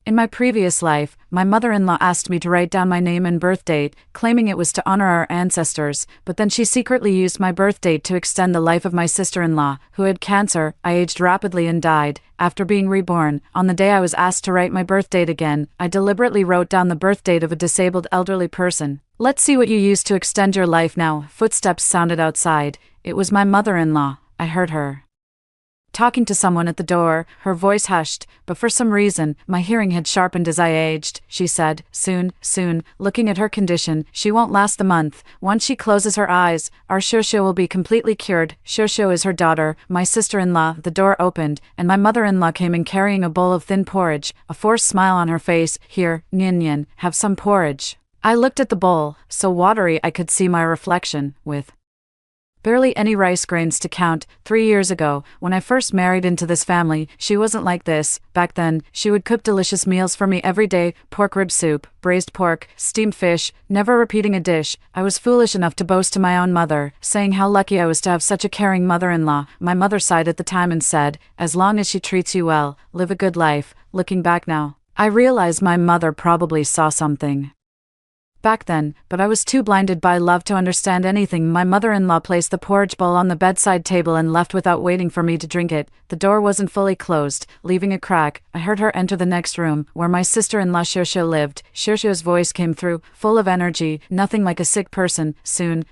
In my previous life, my mother-in-law asked me to write down my name and birth date, claiming it was to honor our ancestors, but then she secretly used my birth date to extend the life of my sister-in-law, who had cancer. I aged rapidly and died. After being reborn, on the day I was asked to write my birth date again, I deliberately wrote down the birth date of a disabled elderly person. Let's see what you used to extend your life now. Footsteps sounded outside. It was my mother-in-law. I heard her talking to someone at the door, her voice hushed, but for some reason, my hearing had sharpened as I aged. She said, soon, looking at her condition, she won't last the month. Once she closes her eyes, our Shosho will be completely cured. Shosho is her daughter, my sister-in-law. The door opened, and my mother-in-law came in carrying a bowl of thin porridge, a forced smile on her face. Here, Nyan, have some porridge. I looked at the bowl, so watery I could see my reflection, with barely any rice grains to count. 3 years ago, when I first married into this family, she wasn't like this. Back then, she would cook delicious meals for me every day: pork rib soup, braised pork, steamed fish, never repeating a dish. I was foolish enough to boast to my own mother, saying how lucky I was to have such a caring mother-in-law. My mother sighed at the time and said, as long as she treats you well, live a good life. Looking back now, I realize my mother probably saw something back then, but I was too blinded by love to understand anything. My mother-in-law placed the porridge bowl on the bedside table and left without waiting for me to drink it. The door wasn't fully closed, leaving a crack. I heard her enter the next room, where my sister-in-law Shosho lived. Shosho's voice came through, full of energy, nothing like a sick person. Soon,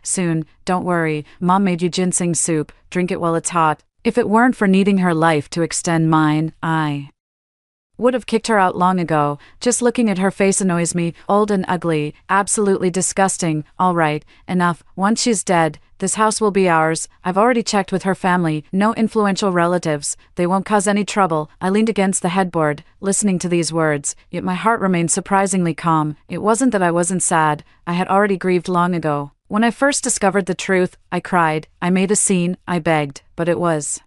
don't worry, Mom made you ginseng soup, drink it while it's hot. If it weren't for needing her life to extend mine, I would have kicked her out long ago. Just looking at her face annoys me. Old and ugly, absolutely disgusting. All right, enough. Once she's dead, this house will be ours. I've already checked with her family. No influential relatives. They won't cause any trouble. I leaned against the headboard, listening to these words, yet my heart remained surprisingly calm. It wasn't that I wasn't sad. I had already grieved long ago. When I first discovered the truth, I cried, I made a scene, I begged, but it was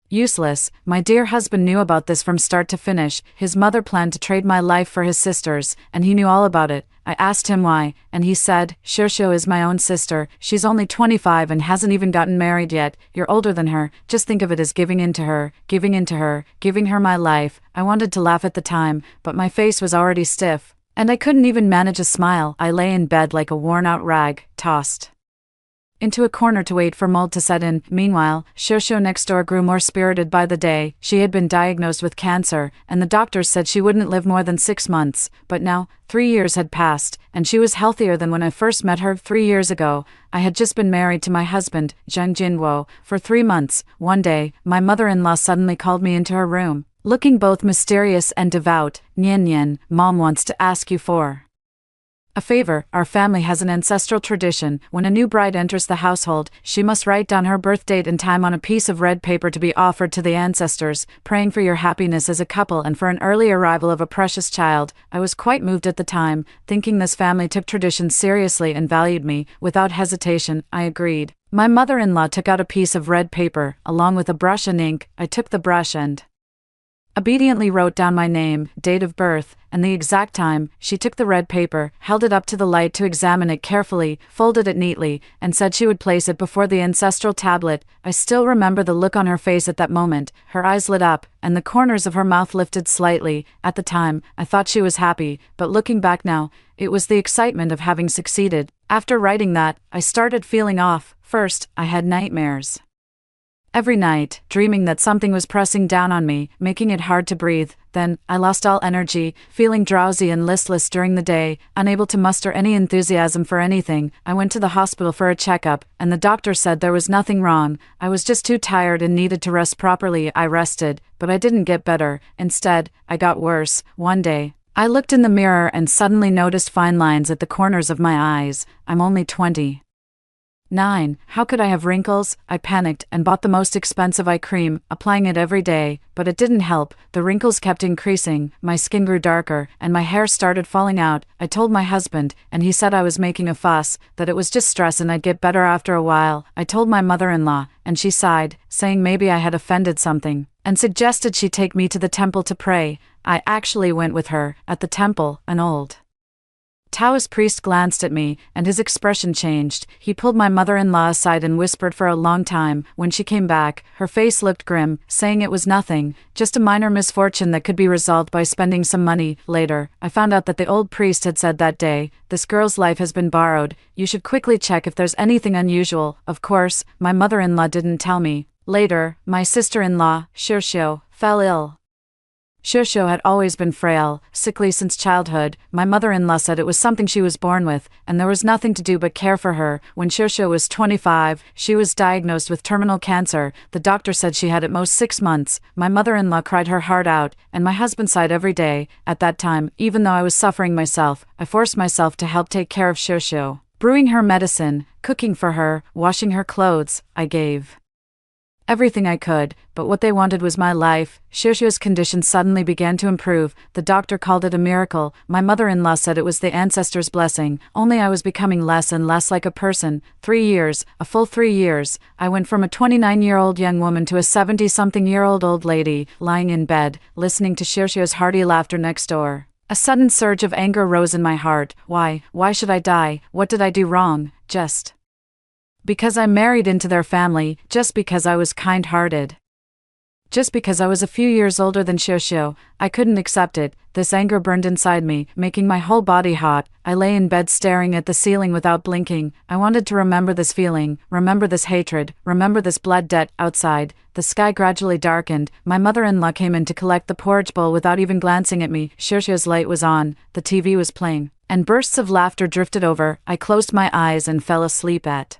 useless. My dear husband knew about this from start to finish. His mother planned to trade my life for his sister's, and he knew all about it. I asked him why, and he said, Shosho is my own sister. She's only 25 and hasn't even gotten married yet. You're older than her. Just think of it as giving in to her, giving her my life. I wanted to laugh at the time, but my face was already stiff, and I couldn't even manage a smile. I lay in bed like a worn-out rag, tossed into a corner to wait for mold to set in. Meanwhile, Shosho next door grew more spirited by the day. She had been diagnosed with cancer, and the doctors said she wouldn't live more than 6 months. But now, 3 years had passed, and she was healthier than when I first met her 3 years ago. I had just been married to my husband, Jung Jinwo, for 3 months. One day, my mother-in-law suddenly called me into her room, looking both mysterious and devout. Nyan, Mom wants to ask you for a favor. Our family has an ancestral tradition. When a new bride enters the household, she must write down her birth date and time on a piece of red paper to be offered to the ancestors, praying for your happiness as a couple and for an early arrival of a precious child. I was quite moved at the time, thinking this family took tradition seriously and valued me. Without hesitation, I agreed. My mother-in-law took out a piece of red paper, along with a brush and ink. I took the brush and obediently wrote down my name, date of birth, and the exact time. She took the red paper, held it up to the light to examine it carefully, folded it neatly, and said she would place it before the ancestral tablet. I still remember the look on her face at that moment. Her eyes lit up, and the corners of her mouth lifted slightly. At the time, I thought she was happy, but looking back now, it was the excitement of having succeeded. After writing that, I started feeling off. First, I had nightmares every night, dreaming that something was pressing down on me, making it hard to breathe. Then, I lost all energy, feeling drowsy and listless during the day, unable to muster any enthusiasm for anything. I went to the hospital for a checkup, and the doctor said there was nothing wrong. I was just too tired and needed to rest properly. I rested, but I didn't get better. Instead, I got worse. One day, I looked in the mirror and suddenly noticed fine lines at the corners of my eyes. I'm only 29. How could I have wrinkles? I panicked and bought the most expensive eye cream, applying it every day, but it didn't help. The wrinkles kept increasing, my skin grew darker, and my hair started falling out. I told my husband, and he said I was making a fuss, that it was just stress and I'd get better after a while. I told my mother-in-law, and she sighed, saying maybe I had offended something, and suggested she take me to the temple to pray. I actually went with her. At the temple, an old Taoist priest glanced at me, and his expression changed. He pulled my mother-in-law aside and whispered for a long time. When she came back, her face looked grim, saying it was nothing, just a minor misfortune that could be resolved by spending some money. Later, I found out that the old priest had said that day, "This girl's life has been borrowed. You should quickly check if there's anything unusual." Of course, my mother-in-law didn't tell me. Later, my sister-in-law, Xiao, fell ill. Xiao had always been frail, sickly since childhood. My mother-in-law said it was something she was born with, and there was nothing to do but care for her. When Xiao was 25, she was diagnosed with terminal cancer. The doctor said she had at most 6 months. My mother-in-law cried her heart out, and my husband sighed every day. At that time, even though I was suffering myself, I forced myself to help take care of Xiao. Brewing her medicine, cooking for her, washing her clothes, I gave everything I could, but what they wanted was my life. Xiao's condition suddenly began to improve. The doctor called it a miracle. My mother-in-law said it was the ancestors' blessing. Only I was becoming less and less like a person. 3 years, a full 3 years, I went from a 29-year-old young woman to a 70-something-year-old old lady, lying in bed, listening to Xiao's hearty laughter next door. A sudden surge of anger rose in my heart. Why should I die? What did I do wrong? Just because I married into their family, just because I was kind-hearted. Just because I was a few years older than Xiao, I couldn't accept it. This anger burned inside me, making my whole body hot. I lay in bed staring at the ceiling without blinking. I wanted to remember this feeling, remember this hatred, remember this blood debt. Outside, the sky gradually darkened. My mother-in-law came in to collect the porridge bowl without even glancing at me. Xiao's light was on, the TV was playing, and bursts of laughter drifted over. I closed my eyes and fell asleep at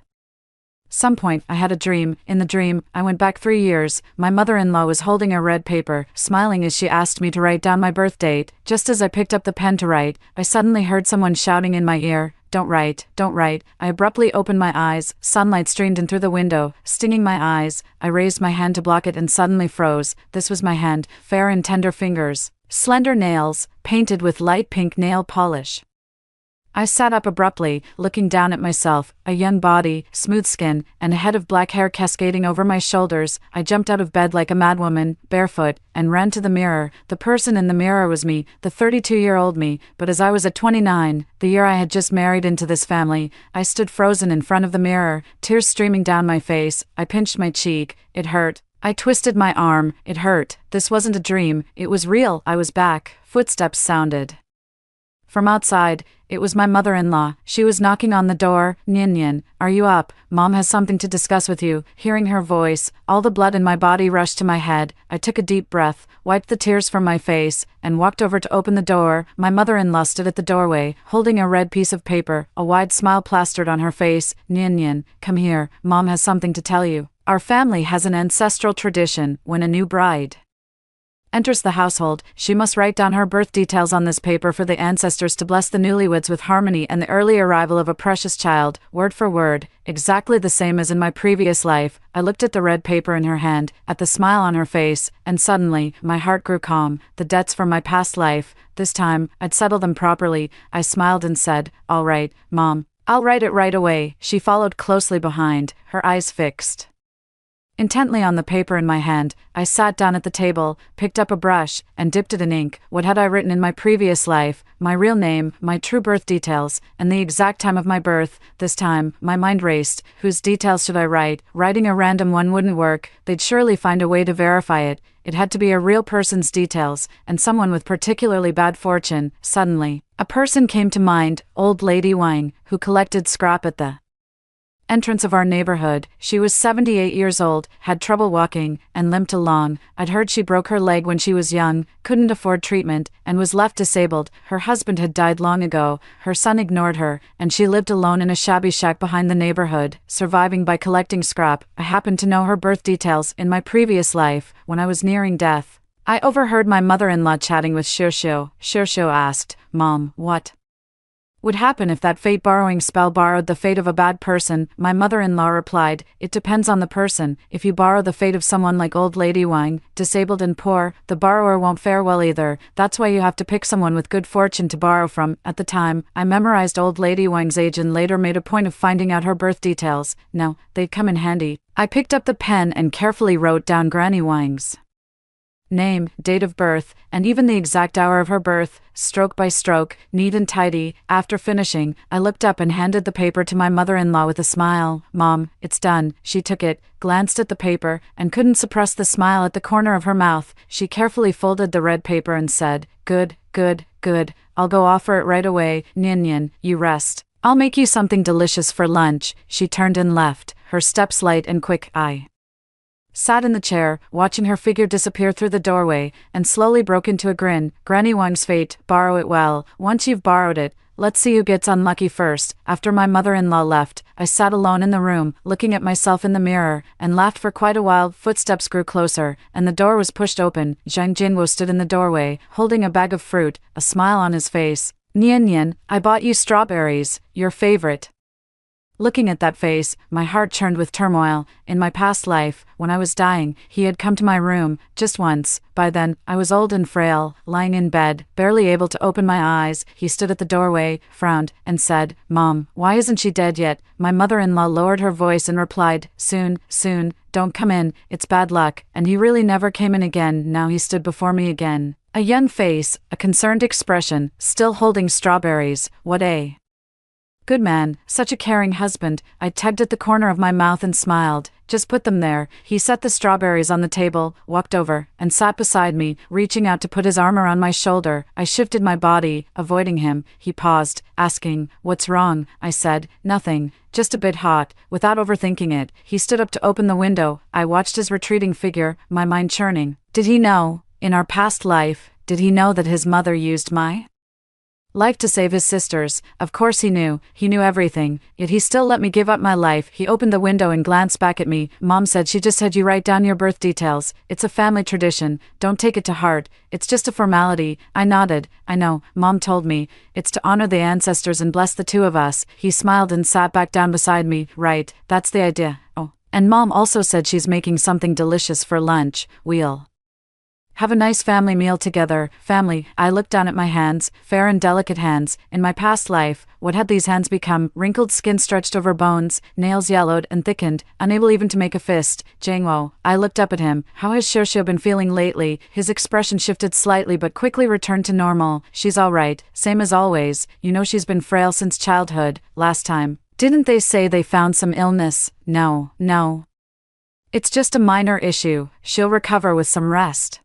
some point. I had a dream. In the dream, I went back 3 years. My mother-in-law was holding a red paper, smiling as she asked me to write down my birth date. Just as I picked up the pen to write, I suddenly heard someone shouting in my ear, "Don't write, don't write." I abruptly opened my eyes. Sunlight streamed in through the window, stinging my eyes. I raised my hand to block it and suddenly froze. This was my hand, fair and tender fingers, slender nails, painted with light pink nail polish. I sat up abruptly, looking down at myself, a young body, smooth skin, and a head of black hair cascading over my shoulders. I jumped out of bed like a madwoman, barefoot, and ran to the mirror. The person in the mirror was me, the 32-year-old me, but as I was at 29, the year I had just married into this family, I stood frozen in front of the mirror, tears streaming down my face. I pinched my cheek. It hurt. I twisted my arm. It hurt. This wasn't a dream. It was real. I was back. Footsteps sounded from outside. It was my mother-in-law. She was knocking on the door. "Nian, are you up? Mom has something to discuss with you." Hearing her voice, all the blood in my body rushed to my head. I took a deep breath, wiped the tears from my face, and walked over to open the door. My mother-in-law stood at the doorway, holding a red piece of paper, a wide smile plastered on her face. "Nian, come here. Mom has something to tell you. Our family has an ancestral tradition. When a new bride enters the household, she must write down her birth details on this paper for the ancestors to bless the newlyweds with harmony and the early arrival of a precious child." Word for word, exactly the same as in my previous life. I looked at the red paper in her hand, at the smile on her face, and suddenly, my heart grew calm. The debts from my past life, this time, I'd settle them properly. I smiled and said, "All right, Mom. I'll write it right away." She followed closely behind, her eyes fixed intently on the paper in my hand. I sat down at the table, picked up a brush, and dipped it in ink. What had I written in my previous life? My real name, my true birth details, and the exact time of my birth. This time, my mind raced. Whose details should I write? Writing a random one wouldn't work. They'd surely find a way to verify it. It had to be a real person's details, and someone with particularly bad fortune. Suddenly, a person came to mind, Old Lady Wang, who collected scrap at the entrance of our neighborhood. She was 78 years old, had trouble walking, and limped along. I'd heard she broke her leg when she was young, couldn't afford treatment, and was left disabled. Her husband had died long ago, her son ignored her, and she lived alone in a shabby shack behind the neighborhood, surviving by collecting scrap. I happened to know her birth details in my previous life. When I was nearing death, I overheard my mother-in-law chatting with Xiao. Xiao asked, "Mom, what would happen if that fate-borrowing spell borrowed the fate of a bad person?" My mother-in-law replied, "It depends on the person. If you borrow the fate of someone like Old Lady Wang, disabled and poor, the borrower won't fare well either. That's why you have to pick someone with good fortune to borrow from." At the time, I memorized Old Lady Wang's age and later made a point of finding out her birth details. Now, they'd come in handy. I picked up the pen and carefully wrote down Granny Wang's name, date of birth, and even the exact hour of her birth, stroke by stroke, neat and tidy. After finishing, I looked up and handed the paper to my mother-in-law with a smile. "Mom, it's done." She took it, glanced at the paper, and couldn't suppress the smile at the corner of her mouth. She carefully folded the red paper and said, "Good, good, good. I'll go offer it right away. Nyan, you rest. I'll make you something delicious for lunch." She turned and left, her steps light and quick. I sat in the chair, watching her figure disappear through the doorway, and slowly broke into a grin. Granny Wang's fate, borrow it well. Once you've borrowed it, let's see who gets unlucky first. After my mother-in-law left, I sat alone in the room, looking at myself in the mirror, and laughed for quite a while. Footsteps grew closer, and the door was pushed open. Zhang Jinwo stood in the doorway, holding a bag of fruit, a smile on his face. "Nyan, I bought you strawberries, your favorite." Looking at that face, my heart churned with turmoil. In my past life, when I was dying, he had come to my room, just once. By then, I was old and frail, lying in bed, barely able to open my eyes. He stood at the doorway, frowned, and said, "Mom, why isn't she dead yet?" My mother-in-law lowered her voice and replied, "Soon, soon, don't come in, it's bad luck." And he really never came in again. Now he stood before me again. A young face, a concerned expression, still holding strawberries. What a good man, such a caring husband. I tugged at the corner of my mouth and smiled. "Just put them there." He set the strawberries on the table, walked over, and sat beside me, reaching out to put his arm around my shoulder. I shifted my body, avoiding him. He paused, asking, "What's wrong?" I said, "Nothing, just a bit hot." Without overthinking it, he stood up to open the window. I watched his retreating figure, my mind churning. Did he know? In our past life, did he know that his mother used my life to save his sisters? Of course he knew everything, yet he still let me give up my life. He opened the window and glanced back at me. "Mom said she just had you write down your birth details. It's a family tradition, don't take it to heart, it's just a formality." I nodded. "I know, Mom told me, it's to honor the ancestors and bless the two of us." He smiled and sat back down beside me. "Right, that's the idea. Oh, and Mom also said she's making something delicious for lunch. We'll have a nice family meal together." Family. I looked down at my hands, fair and delicate hands. In my past life, what had these hands become? Wrinkled skin stretched over bones, nails yellowed and thickened, unable even to make a fist. "Jangwo." I looked up at him. "How has Xiaoxiao been feeling lately?" His expression shifted slightly but quickly returned to normal. "She's all right, same as always. You know she's been frail since childhood. Last time, didn't they say they found some illness?" No. It's just a minor issue. She'll recover with some rest."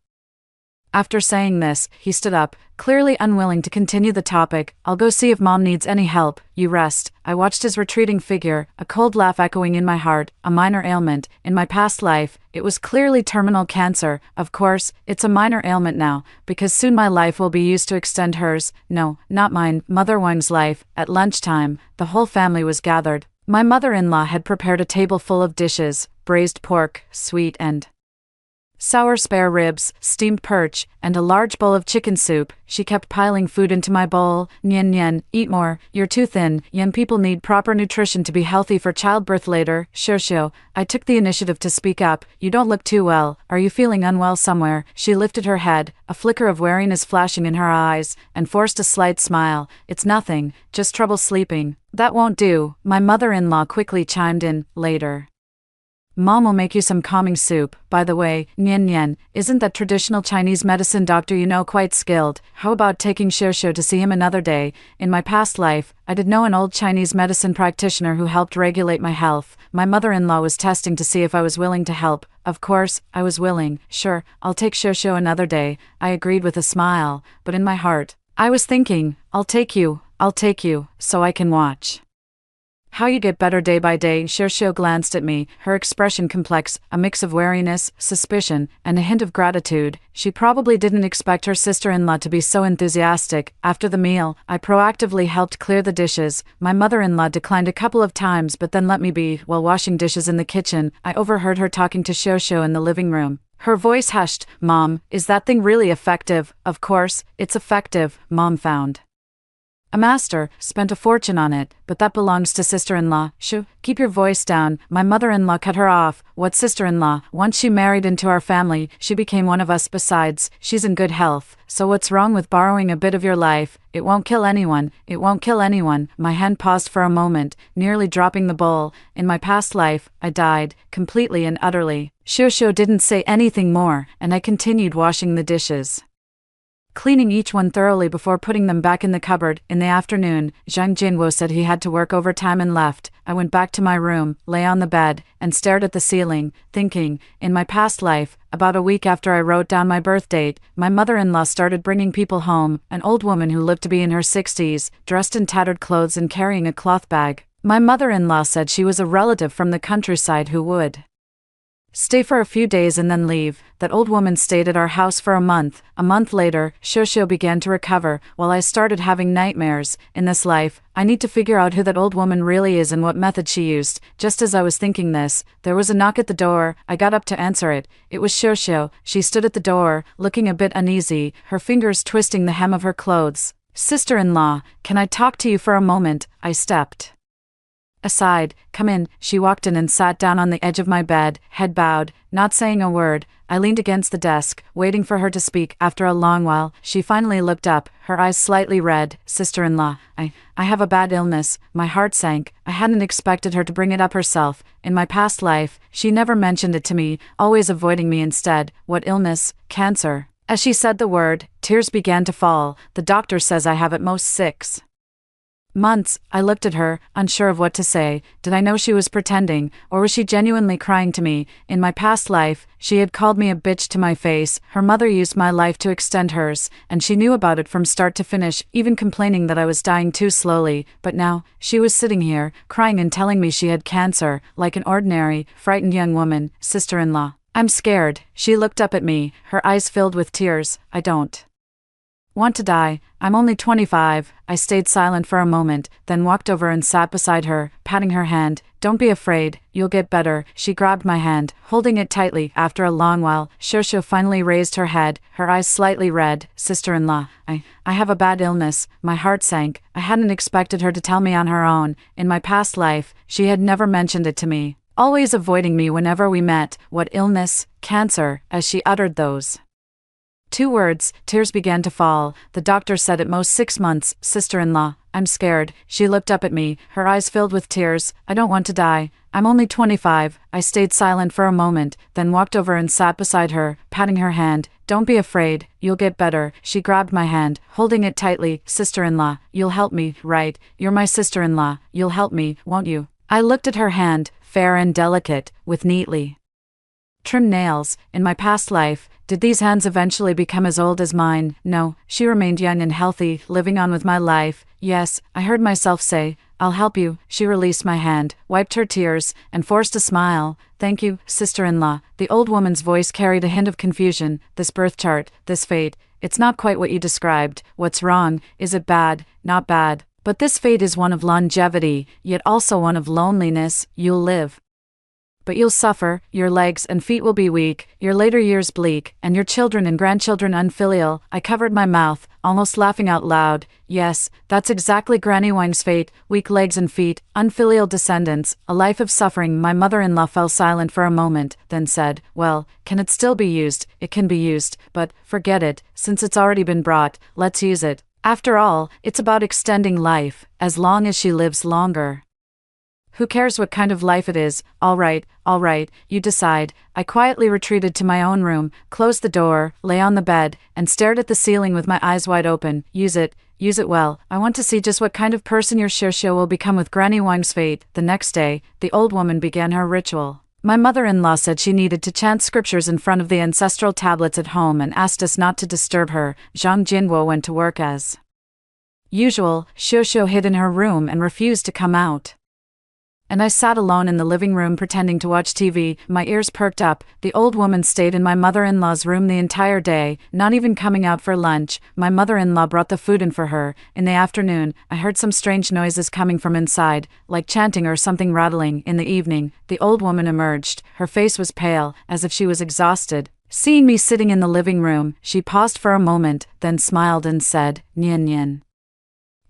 After saying this, he stood up, clearly unwilling to continue the topic. "I'll go see if Mom needs any help. You rest." I watched his retreating figure, a cold laugh echoing in my heart. A minor ailment. In my past life, it was clearly terminal cancer. Of course, it's a minor ailment now, because soon my life will be used to extend hers. No, not mine, Mother Wang's life. At lunchtime, the whole family was gathered. My mother-in-law had prepared a table full of dishes: braised pork, sweet and sour spare ribs, steamed perch, and a large bowl of chicken soup. She kept piling food into my bowl. "Nyan, eat more, you're too thin. Young people need proper nutrition to be healthy for childbirth later." "Xiaoxiao." I took the initiative to speak up. "You don't look too well. Are you feeling unwell somewhere?" She lifted her head, a flicker of wariness flashing in her eyes, and forced a slight smile. "It's nothing, just trouble sleeping." "That won't do," my mother-in-law quickly chimed in. "Later, Mom will make you some calming soup. By the way, Nyan, isn't that traditional Chinese medicine doctor you know quite skilled? How about taking Xiaoxiao to see him another day?" In my past life, I did know an old Chinese medicine practitioner who helped regulate my health. My mother-in-law was testing to see if I was willing to help. Of course, I was willing. "Sure, I'll take Xiaoxiao another day," I agreed with a smile, but in my heart, I was thinking, I'll take you, so I can watch how you get better day by day." Xiaoxiao glanced at me, her expression complex, a mix of wariness, suspicion, and a hint of gratitude. She probably didn't expect her sister-in-law to be so enthusiastic. After the meal, I proactively helped clear the dishes. My mother-in-law declined a couple of times but then let me be. While washing dishes in the kitchen, I overheard her talking to Xiaoxiao in the living room. Her voice hushed. "Mom, is that thing really effective?" "Of course, it's effective," Mom found A master, spent a fortune on it, but that belongs to sister-in-law. Shoo, keep your voice down, my mother-in-law cut her off. What sister-in-law? Once she married into our family, she became one of us. Besides, she's in good health, so what's wrong with borrowing a bit of your life? It won't kill anyone, it won't kill anyone. My hand paused for a moment, nearly dropping the bowl. In my past life, I died, completely and utterly. Shosho didn't say anything more, and I continued washing the dishes, cleaning each one thoroughly before putting them back in the cupboard. In the afternoon, Zhang Jinwo said he had to work overtime and left. I went back to my room, lay on the bed, and stared at the ceiling, thinking. In my past life, about a week after I wrote down my birth date, my mother-in-law started bringing people home, an old woman who looked to be in her 60s, dressed in tattered clothes and carrying a cloth bag. My mother-in-law said she was a relative from the countryside who would stay for a few days and then leave. That old woman stayed at our house for a month. A month later, Shosho began to recover, while I started having nightmares. In this life, I need to figure out who that old woman really is and what method she used. Just as I was thinking this, there was a knock at the door. I got up to answer it. It was Shosho. She stood at the door, looking a bit uneasy, her fingers twisting the hem of her clothes. Sister-in-law, can I talk to you for a moment? I stepped aside. Come in. She walked in and sat down on the edge of my bed, head bowed, not saying a word. I leaned against the desk, waiting for her to speak. After a long while, she finally looked up, her eyes slightly red. Sister-in-law, I have a bad illness. My heart sank. I hadn't expected her to bring it up herself. In my past life, she never mentioned it to me, always avoiding me instead. What illness? Cancer. As she said the word, tears began to fall. The doctor says I have at most 6 months. I looked at her, unsure of what to say. Did I know she was pretending, or was she genuinely crying to me? In my past life, she had called me a bitch to my face. Her mother used my life to extend hers, and she knew about it from start to finish, even complaining that I was dying too slowly. But now, she was sitting here, crying and telling me she had cancer, like an ordinary, frightened young woman. Sister-in-law, I'm scared. She looked up at me, her eyes filled with tears. I don't want to die. I'm only 25. I stayed silent for a moment, then walked over and sat beside her, patting her hand. Don't be afraid, you'll get better. She grabbed my hand, holding it tightly. After a long while, Shosho finally raised her head, her eyes slightly red. Sister-in-law, I have a bad illness. My heart sank. I hadn't expected her to tell me on her own. In my past life, she had never mentioned it to me, always avoiding me whenever we met. What illness? Cancer. As she uttered those 2 words, tears began to fall. The doctor said at most 6 months. Sister-in-law, I'm scared. She looked up at me, her eyes filled with tears. I don't want to die. I'm only 25. I stayed silent for a moment, then walked over and sat beside her, patting her hand. Don't be afraid, you'll get better. She grabbed my hand, holding it tightly. Sister-in-law, you'll help me, right? You're my sister-in-law. You'll help me, won't you? I looked at her hand, fair and delicate, with neatly trimmed nails. In my past life, did these hands eventually become as old as mine? No, she remained young and healthy, living on with my life. Yes, I heard myself say, I'll help you. She released my hand, wiped her tears, and forced a smile. Thank you, sister-in-law. The old woman's voice carried a hint of confusion. This birth chart, this fate, it's not quite what you described. What's wrong? Is it bad? Not bad. But this fate is one of longevity, yet also one of loneliness. You'll live, but you'll suffer. Your legs and feet will be weak, your later years bleak, and your children and grandchildren unfilial. I covered my mouth, almost laughing out loud. Yes, that's exactly Granny Wang's fate. Weak legs and feet, unfilial descendants, a life of suffering. My mother-in-law fell silent for a moment, then said, well, can it still be used? It can be used, but forget it, since it's already been brought. Let's use it. After all, it's about extending life, as long as she lives longer. Who cares what kind of life it is? All right, you decide. I quietly retreated to my own room, closed the door, lay on the bed, and stared at the ceiling with my eyes wide open. Use it well. I want to see just what kind of person your Shosho will become with Granny Wang's fate. The next day, the old woman began her ritual. My mother-in-law said she needed to chant scriptures in front of the ancestral tablets at home and asked us not to disturb her. Zhang Jinwo went to work as usual. Shosho hid in her room and refused to come out, and I sat alone in the living room pretending to watch TV. My ears perked up. The old woman stayed in my mother-in-law's room the entire day, not even coming out for lunch. My mother-in-law brought the food in for her. In the afternoon, I heard some strange noises coming from inside, like chanting or something rattling. In the evening, the old woman emerged. Her face was pale, as if she was exhausted. Seeing me sitting in the living room, she paused for a moment, then smiled and said, Nian Nian.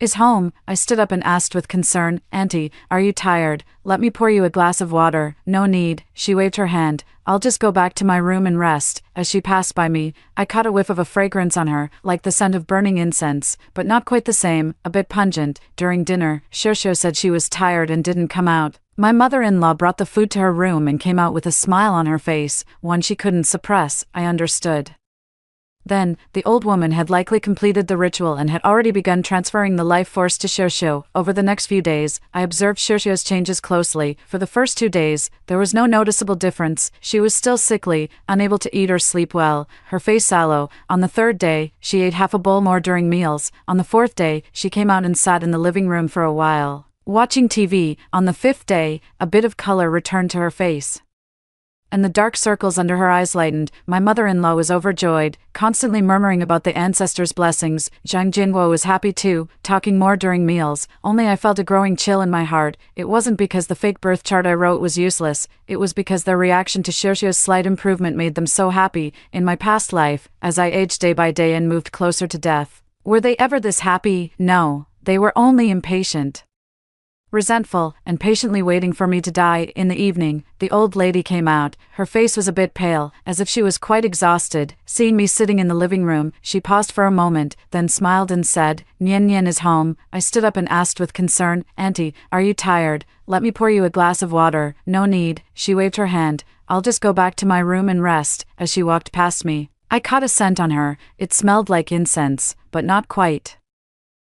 Is home. I stood up and asked with concern, Auntie, are you tired? Let me pour you a glass of water. No need, she waved her hand. I'll just go back to my room and rest. As she passed by me, I caught a whiff of a fragrance on her, like the scent of burning incense, but not quite the same, a bit pungent. During dinner, Shosho said she was tired and didn't come out. My mother-in-law brought the food to her room and came out with a smile on her face, one she couldn't suppress. I understood. Then, the old woman had likely completed the ritual and had already begun transferring the life force to Shosho. Over the next few days, I observed Shosho's changes closely. For the first 2 days, there was no noticeable difference. She was still sickly, unable to eat or sleep well, her face sallow. On the 3rd day, she ate half a bowl more during meals. On the 4th day, she came out and sat in the living room for a while, watching TV. On the 5th day, a bit of color returned to her face, and the dark circles under her eyes lightened. My mother-in-law was overjoyed, constantly murmuring about the ancestors' blessings. Zhang Jinwo was happy too, talking more during meals, only I felt a growing chill in my heart. It wasn't because the fake birth chart I wrote was useless, it was because their reaction to Shosho's slight improvement made them so happy. In my past life, as I aged day by day and moved closer to death, were they ever this happy? No, they were only impatient, resentful, and patiently waiting for me to die. In the evening, the old lady came out. Her face was a bit pale, as if she was quite exhausted. Seeing me sitting in the living room, she paused for a moment, then smiled and said, Nian Nian is home. I stood up and asked with concern, Auntie, are you tired? Let me pour you a glass of water. No need, she waved her hand. I'll just go back to my room and rest. As she walked past me, I caught a scent on her. It smelled like incense, but not quite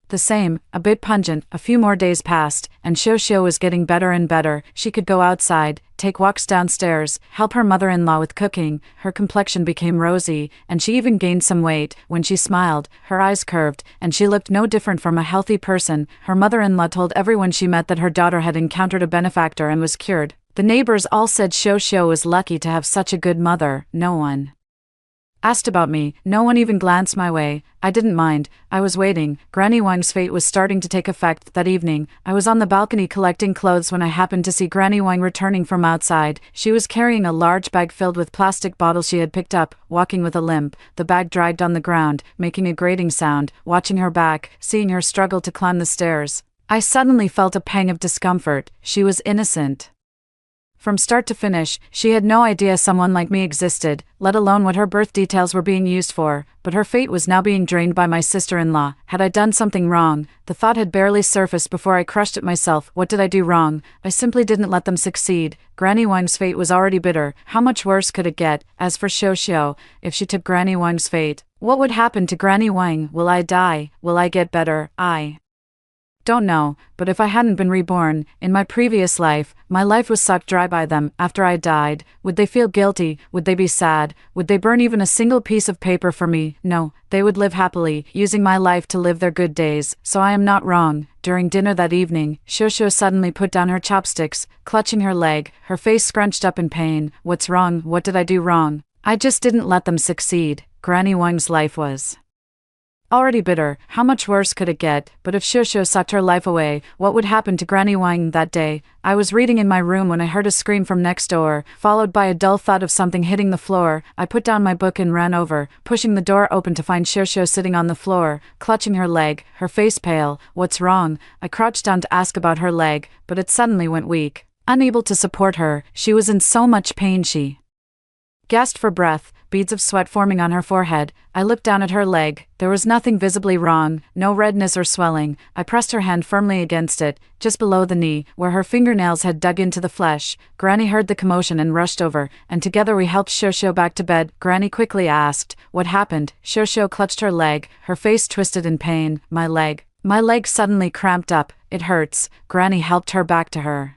the same, a bit pungent. A few more days passed, and Shosho was getting better and better. She could go outside, take walks downstairs, help her mother-in-law with cooking. Her complexion became rosy, and she even gained some weight. When she smiled, her eyes curved, and she looked no different from a healthy person. Her mother-in-law told everyone she met that her daughter had encountered a benefactor and was cured. The neighbors all said Shosho was lucky to have such a good mother. No one asked about me, no one even glanced my way. I didn't mind, I was waiting. Granny Wang's fate was starting to take effect. That evening, I was on the balcony collecting clothes when I happened to see Granny Wang returning from outside. She was carrying a large bag filled with plastic bottles she had picked up, walking with a limp. The bag dragged on the ground, making a grating sound. Watching her back, seeing her struggle to climb the stairs, I suddenly felt a pang of discomfort. She was innocent. From start to finish, she had no idea someone like me existed, let alone what her birth details were being used for, but her fate was now being drained by my sister-in-law. Had I done something wrong? The thought had barely surfaced before I crushed it myself. What did I do wrong? I simply didn't let them succeed. Granny Wang's fate was already bitter. How much worse could it get? As for Shosho, if she took Granny Wang's fate, what would happen to Granny Wang? Will I die? Will I get better? I don't know, but if I hadn't been reborn, in my previous life, my life was sucked dry by them. After I died, would they feel guilty? Would they be sad? Would they burn even a single piece of paper for me? No, they would live happily, using my life to live their good days. So I am not wrong. During dinner that evening, Shosho suddenly put down her chopsticks, clutching her leg, her face scrunched up in pain. What's wrong? What did I do wrong? I just didn't let them succeed. Granny Wang's life was already bitter. How much worse could it get? But if Shosho sucked her life away, what would happen to Granny Wang that day? I was reading in my room when I heard a scream from next door, followed by a dull thud of something hitting the floor. I put down my book and ran over, pushing the door open to find Shosho sitting on the floor, clutching her leg, her face pale. What's wrong? I crouched down to ask about her leg, but it suddenly went weak. Unable to support her, she was in so much pain she gasped for breath, beads of sweat forming on her forehead. I looked down at her leg. There was nothing visibly wrong, no redness or swelling. I pressed her hand firmly against it, just below the knee, where her fingernails had dug into the flesh. Granny heard the commotion and rushed over, and together we helped Shosho back to bed. Granny quickly asked, what happened? Shosho clutched her leg, her face twisted in pain. My leg suddenly cramped up. It hurts. Granny helped her back to her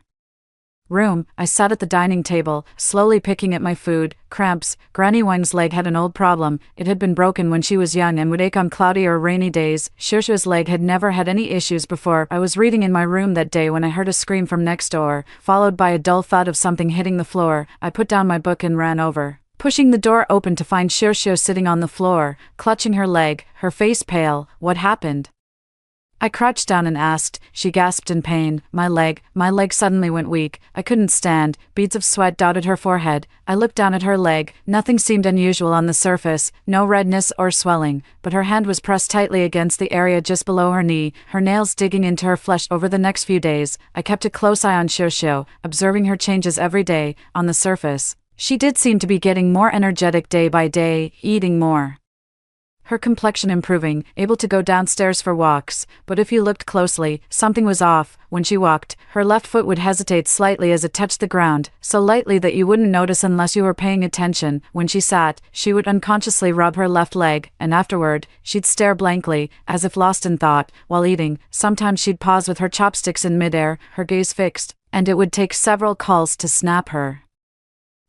room. I sat at the dining table, slowly picking at my food. Cramps. Granny Wang's leg had an old problem. It had been broken when she was young and would ache on cloudy or rainy days. Shosho's leg had never had any issues before. I was reading in my room that day when I heard a scream from next door, followed by a dull thud of something hitting the floor. I put down my book and ran over, pushing the door open to find Shosho sitting on the floor, clutching her leg, her face pale. What happened? I crouched down and asked. She gasped in pain. My leg suddenly went weak. I couldn't stand. Beads of sweat dotted her forehead. I looked down at her leg. Nothing seemed unusual on the surface, no redness or swelling, but her hand was pressed tightly against the area just below her knee, her nails digging into her flesh. Over the next few days, I kept a close eye on Shosho, observing her changes every day. On the surface, she did seem to be getting more energetic day by day, eating more. Her complexion improving, able to go downstairs for walks, but if you looked closely, something was off. When she walked, her left foot would hesitate slightly as it touched the ground, so lightly that you wouldn't notice unless you were paying attention. When she sat, she would unconsciously rub her left leg, and afterward, she'd stare blankly, as if lost in thought. While eating, sometimes she'd pause with her chopsticks in midair, her gaze fixed, and it would take several calls to snap her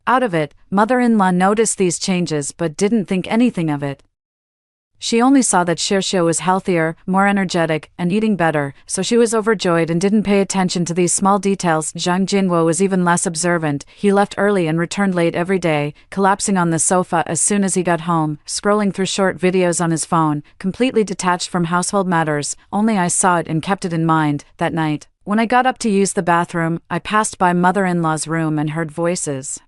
out of it. Mother-in-law noticed these changes but didn't think anything of it. She only saw that Shosho was healthier, more energetic, and eating better, so she was overjoyed and didn't pay attention to these small details. Zhang Jinwo was even less observant. He left early and returned late every day, collapsing on the sofa as soon as he got home, scrolling through short videos on his phone, completely detached from household matters. Only I saw it and kept it in mind. That night, when I got up to use the bathroom, I passed by mother-in-law's room and heard voices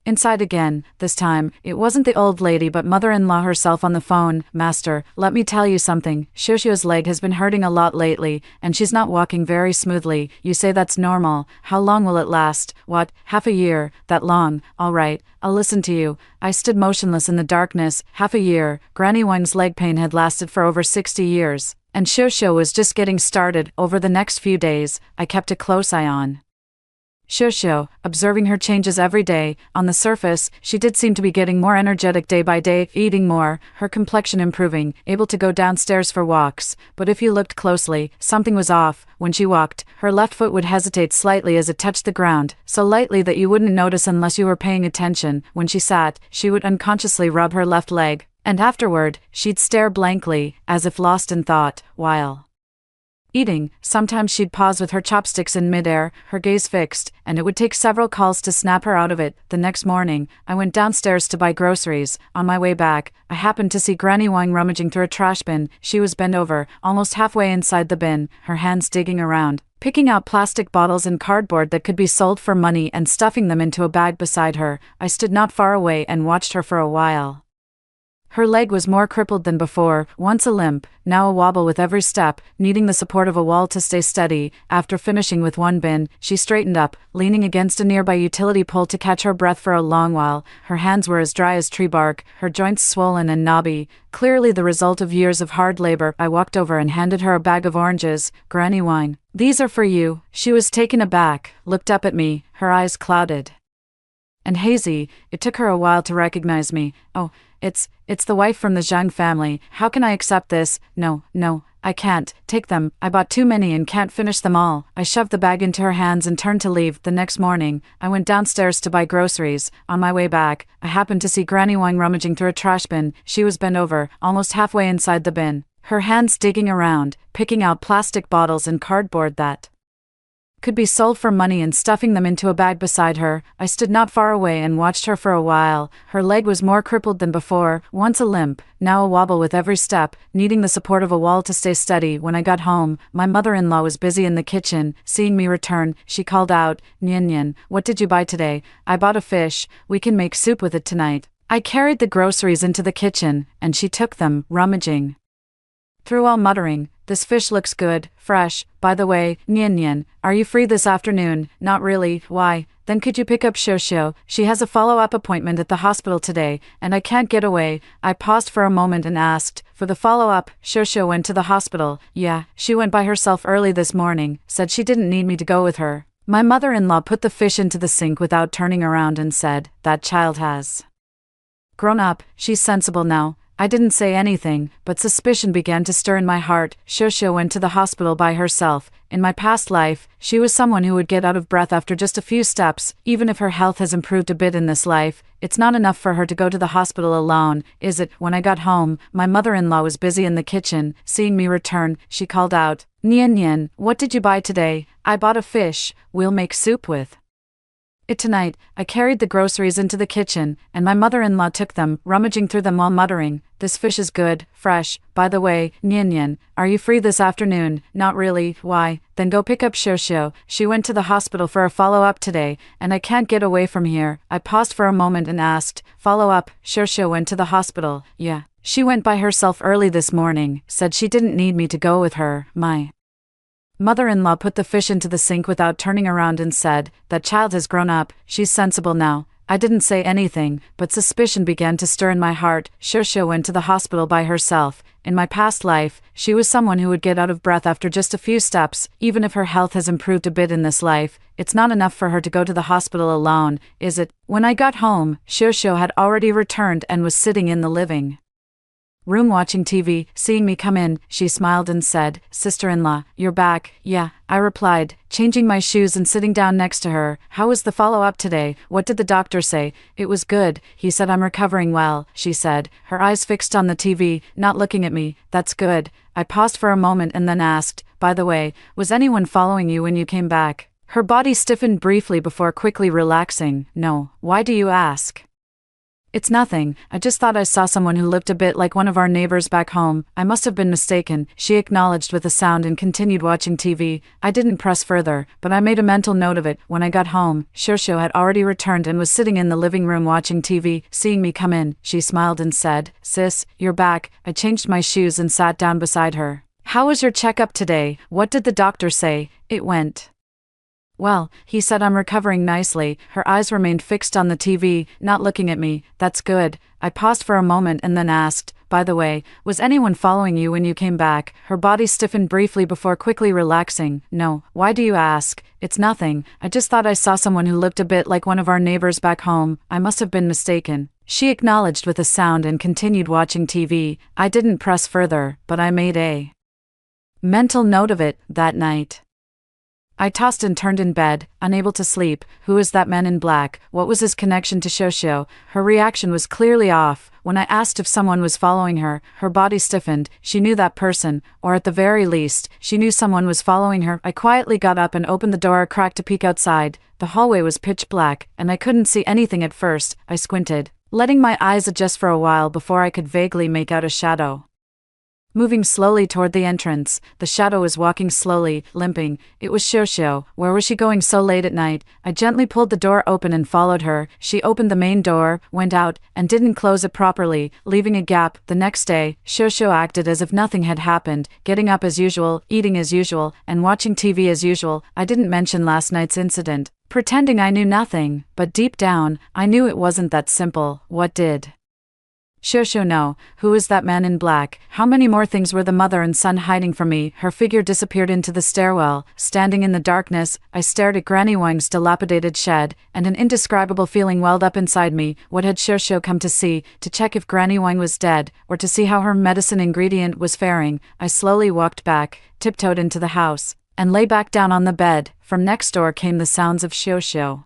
inside again. This time, it wasn't the old lady but mother-in-law herself on the phone. Master, let me tell you something. Shosho's leg has been hurting a lot lately, and she's not walking very smoothly. You say that's normal. How long will it last? What, half a year? That long? All right, I'll listen to you. I stood motionless in the darkness. Half a year. Granny Wang's leg pain had lasted for over 60 years, and Shosho was just getting started. Over the next few days, I kept a close eye on Shosho, observing her changes every day. On the surface, she did seem to be getting more energetic day by day, eating more, her complexion improving, able to go downstairs for walks, but if you looked closely, something was off. When she walked, her left foot would hesitate slightly as it touched the ground, so lightly that you wouldn't notice unless you were paying attention. When she sat, she would unconsciously rub her left leg, and afterward, she'd stare blankly, as if lost in thought. While eating, sometimes she'd pause with her chopsticks in midair, her gaze fixed, and it would take several calls to snap her out of it. The next morning, I went downstairs to buy groceries. On my way back, I happened to see Granny Wang rummaging through a trash bin. She was bent over, almost halfway inside the bin, her hands digging around, picking out plastic bottles and cardboard that could be sold for money and stuffing them into a bag beside her. I stood not far away and watched her for a while. Her leg was more crippled than before, once a limp, now a wobble with every step, needing the support of a wall to stay steady. After finishing with one bin, she straightened up, leaning against a nearby utility pole to catch her breath for a long while. Her hands were as dry as tree bark, her joints swollen and knobby, clearly the result of years of hard labor. I walked over and handed her a bag of oranges. Granny Wang, these are for you. She was taken aback, looked up at me, her eyes clouded and hazy. It took her a while to recognize me. Oh, it's the wife from the Zhang family. How can I accept this? No, I can't. Take them. I bought too many and can't finish them all. I shoved the bag into her hands and turned to leave. The next morning, I went downstairs to buy groceries. On my way back, I happened to see Granny Wang rummaging through a trash bin. She was bent over, almost halfway inside the bin, her hands digging around, picking out plastic bottles and cardboard that could be sold for money and stuffing them into a bag beside her. I stood not far away and watched her for a while. Her leg was more crippled than before, once a limp, now a wobble with every step, needing the support of a wall to stay steady. When I got home, my mother-in-law was busy in the kitchen. Seeing me return, she called out, "Nian, what did you buy today?" "I bought a fish. We can make soup with it tonight." I carried the groceries into the kitchen, and she took them, rummaging through while muttering, "This fish looks good, fresh. By the way, Nian, are you free this afternoon?" "Not really." "Why? Then could you pick up Shosho? She has a follow-up appointment at the hospital today, and I can't get away." I paused for a moment and asked, "For the follow-up, Shosho went to the hospital?" "Yeah, she went by herself early this morning, said she didn't need me to go with her." My mother-in-law put the fish into the sink without turning around and said, "That child has grown up. She's sensible now." I didn't say anything, but suspicion began to stir in my heart. Shosho went to the hospital by herself. In my past life, she was someone who would get out of breath after just a few steps. Even if her health has improved a bit in this life, it's not enough for her to go to the hospital alone, is it? When I got home, my mother-in-law was busy in the kitchen. Seeing me return, she called out, "Nian, what did you buy today?" "I bought a fish. We'll make soup with it tonight. I carried the groceries into the kitchen, and my mother-in-law took them, rummaging through them while muttering, "This fish is good, fresh. By the way, Nyan, are you free this afternoon?" "Not really." "Why? Then go pick up Shosho. She went to the hospital for a follow-up today, and I can't get away from here." I paused for a moment and asked, "Follow-up? Shosho went to the hospital?" "Yeah. She went by herself early this morning, said she didn't need me to go with her." My mother-in-law put the fish into the sink without turning around and said, "That child has grown up, she's sensible now." I didn't say anything, but suspicion began to stir in my heart. Shosho went to the hospital by herself. In my past life, she was someone who would get out of breath after just a few steps. Even if her health has improved a bit in this life, it's not enough for her to go to the hospital alone, is it? When I got home, Shosho had already returned and was sitting in the living room watching TV. Seeing me come in, she smiled and said, "Sister-in-law, you're back." "Yeah," I replied, changing my shoes and sitting down next to her. "How was the follow-up today? What did the doctor say?" "It was good. He said I'm recovering well," she said, her eyes fixed on the TV, not looking at me. "That's good." I paused for a moment and then asked, "By the way, was anyone following you when you came back?" Her body stiffened briefly before quickly relaxing. "No." "Why do you ask?" "It's nothing. I just thought I saw someone who looked a bit like one of our neighbors back home. I must have been mistaken," she acknowledged with a sound and continued watching TV. I didn't press further, but I made a mental note of it. When I got home, Shosho had already returned and was sitting in the living room watching TV. Seeing me come in, she smiled and said, "Sis, you're back." I changed my shoes and sat down beside her. "How was your checkup today? What did the doctor say?" "It went well, he said I'm recovering nicely." Her eyes remained fixed on the TV, not looking at me. "That's good." I paused for a moment and then asked, "By the way, was anyone following you when you came back?" Her body stiffened briefly before quickly relaxing. "No." "Why do you ask?" "It's nothing. I just thought I saw someone who looked a bit like one of our neighbors back home. I must have been mistaken." She acknowledged with a sound and continued watching TV. I didn't press further, but I made a mental note of it. That night, I tossed and turned in bed, unable to sleep. Who is that man in black? What was his connection to Shosho? Her reaction was clearly off. When I asked if someone was following her, her body stiffened. She knew that person, or at the very least, she knew someone was following her. I quietly got up and opened the door a crack to peek outside. The hallway was pitch black, and I couldn't see anything at first. I squinted, letting my eyes adjust for a while before I could vaguely make out a shadow moving slowly toward the entrance. The shadow was walking slowly, limping. It was Shosho. Where was she going so late at night? I gently pulled the door open and followed her. She opened the main door, went out, and didn't close it properly, leaving a gap. The next day, Shosho acted as if nothing had happened, getting up as usual, eating as usual, and watching TV as usual. I didn't mention last night's incident, pretending I knew nothing, but deep down, I knew it wasn't that simple. What did Shosho know? Who is that man in black? How many more things were the mother and son hiding from me? Her figure disappeared into the stairwell. Standing in the darkness, I stared at Granny Wang's dilapidated shed, and an indescribable feeling welled up inside me. What had Shosho come to see? To check if Granny Wang was dead, or to see how her medicine ingredient was faring? I slowly walked back, tiptoed into the house, and lay back down on the bed. From next door came the sounds of Shosho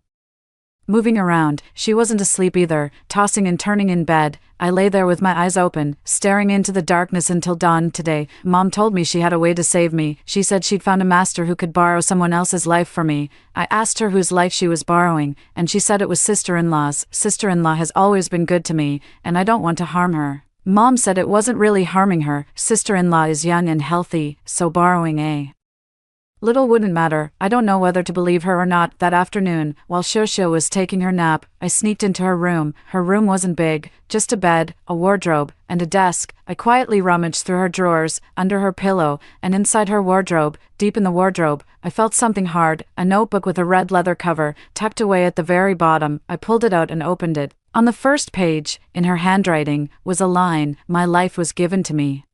moving around. She wasn't asleep either, tossing and turning in bed. I lay there with my eyes open, staring into the darkness until dawn. Today, Mom told me she had a way to save me. She said she'd found a master who could borrow someone else's life for me. I asked her whose life she was borrowing, and she said it was sister-in-law's. Sister-in-law has always been good to me, and I don't want to harm her. Mom said it wasn't really harming her. Sister-in-law is young and healthy, so borrowing a little wouldn't matter. I don't know whether to believe her or not. That afternoon, while Shosho was taking her nap, I sneaked into her room. Her room wasn't big, just a bed, a wardrobe, and a desk. I quietly rummaged through her drawers, under her pillow, and inside her wardrobe. Deep in the wardrobe, I felt something hard, a notebook with a red leather cover, tucked away at the very bottom. I pulled it out and opened it. On the first page, in her handwriting, was a line: "My life was given to me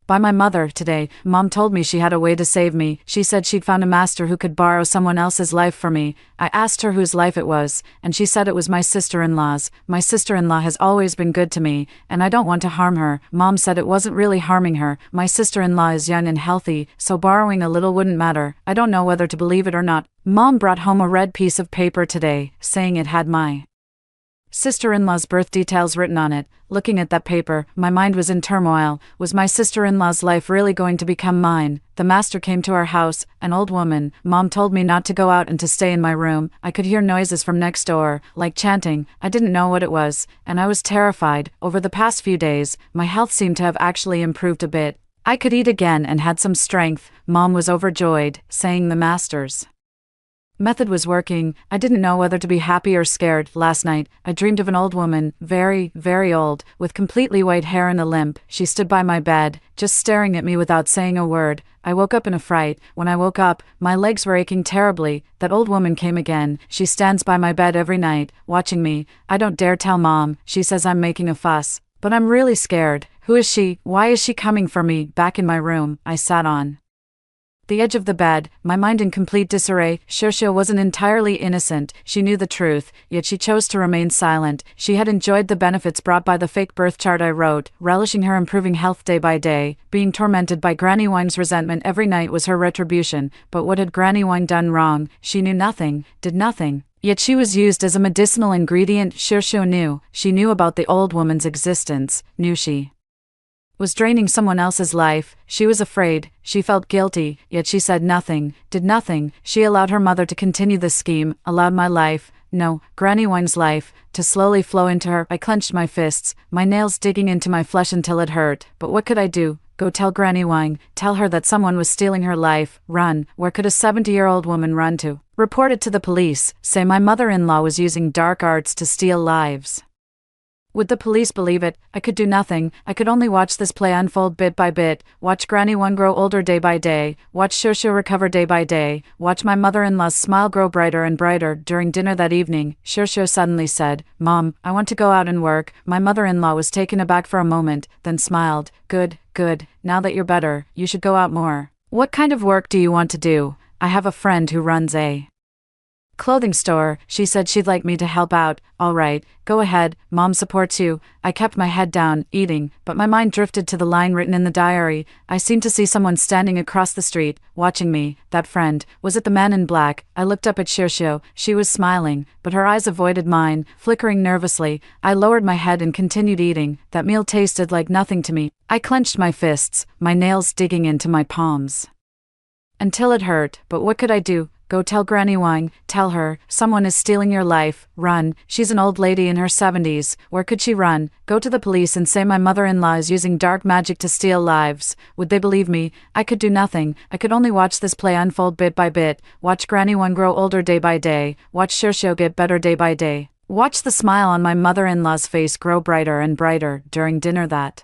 by my mother. Today, Mom told me she had a way to save me. She said she'd found a master who could borrow someone else's life for me. I asked her whose life it was, and she said it was my sister-in-law's. My sister-in-law has always been good to me, and I don't want to harm her. Mom said it wasn't really harming her. My sister-in-law is young and healthy, so borrowing a little wouldn't matter. I don't know whether to believe it or not." Mom brought home a red piece of paper today, saying it had my Sister-in-law's birth details written on it. Looking at that paper, my mind was in turmoil. Was my sister-in-law's life really going to become mine? The master came to our house, an old woman. Mom told me not to go out and to stay in my room. I could hear noises from next door, like chanting. I didn't know what it was, and I was terrified. Over the past few days, my health seemed to have actually improved a bit. I could eat again and had some strength. Mom was overjoyed, saying the master's method was working. I didn't know whether to be happy or scared. Last night, I dreamed of an old woman, very, very old, with completely white hair and a limp. She stood by my bed, just staring at me without saying a word. I woke up in a fright. When I woke up, my legs were aching terribly. That old woman came again. She stands by my bed every night, watching me. I don't dare tell Mom. She says I'm making a fuss. But I'm really scared. Who is she? Why is she coming for me? Back in my room, I sat on the edge of the bed, my mind in complete disarray. Xiao wasn't entirely innocent. She knew the truth, yet she chose to remain silent. She had enjoyed the benefits brought by the fake birth chart I wrote, relishing her improving health day by day. Being tormented by Granny Wang's resentment every night was her retribution. But what had Granny Wang done wrong? She knew nothing, did nothing. Yet she was used as a medicinal ingredient. Xiao knew. She knew about the old woman's existence. Knew she was draining someone else's life. She was afraid. She felt guilty, yet she said nothing, did nothing. She allowed her mother to continue the scheme, allowed my life, no, Granny Wang's life, to slowly flow into her. I clenched my fists, my nails digging into my flesh until it hurt. But what could I do? Go tell Granny Wang, tell her that someone was stealing her life. Run. Where could a 70-year-old woman run to? Report it to the police, say my mother-in-law was using dark arts to steal lives. Would the police believe it? I could do nothing. I could only watch this play unfold bit by bit, watch Granny Wang grow older day by day, watch Xiao recover day by day, watch my mother-in-law's smile grow brighter and brighter. During dinner that evening, Xiao suddenly said, "Mom, I want to go out and work." My mother-in-law was taken aback for a moment, then smiled. Good, good. Now that you're better, you should go out more. What kind of work do you want to do? I have a friend who runs a clothing store. She said she'd like me to help out. All right, go ahead. Mom supports you. I kept my head down, eating, but my mind drifted to the line written in the diary. I seemed to see someone standing across the street, watching me. That friend. Was it the man in black? I looked up at Xiao. She was smiling, but her eyes avoided mine, flickering nervously. I lowered my head and continued eating. That meal tasted like nothing to me. I clenched my fists, my nails digging into my palms until it hurt. But what could I do? Go tell Granny Wang, tell her, someone is stealing your life. Run. She's an old lady in her 70s. Where could she run? Go to the police and say my mother-in-law is using dark magic to steal lives. Would they believe me? I could do nothing. I could only watch this play unfold bit by bit, watch Granny Wang grow older day by day, watch Xiao get better day by day. Watch the smile on my mother-in-law's face grow brighter and brighter. During dinner that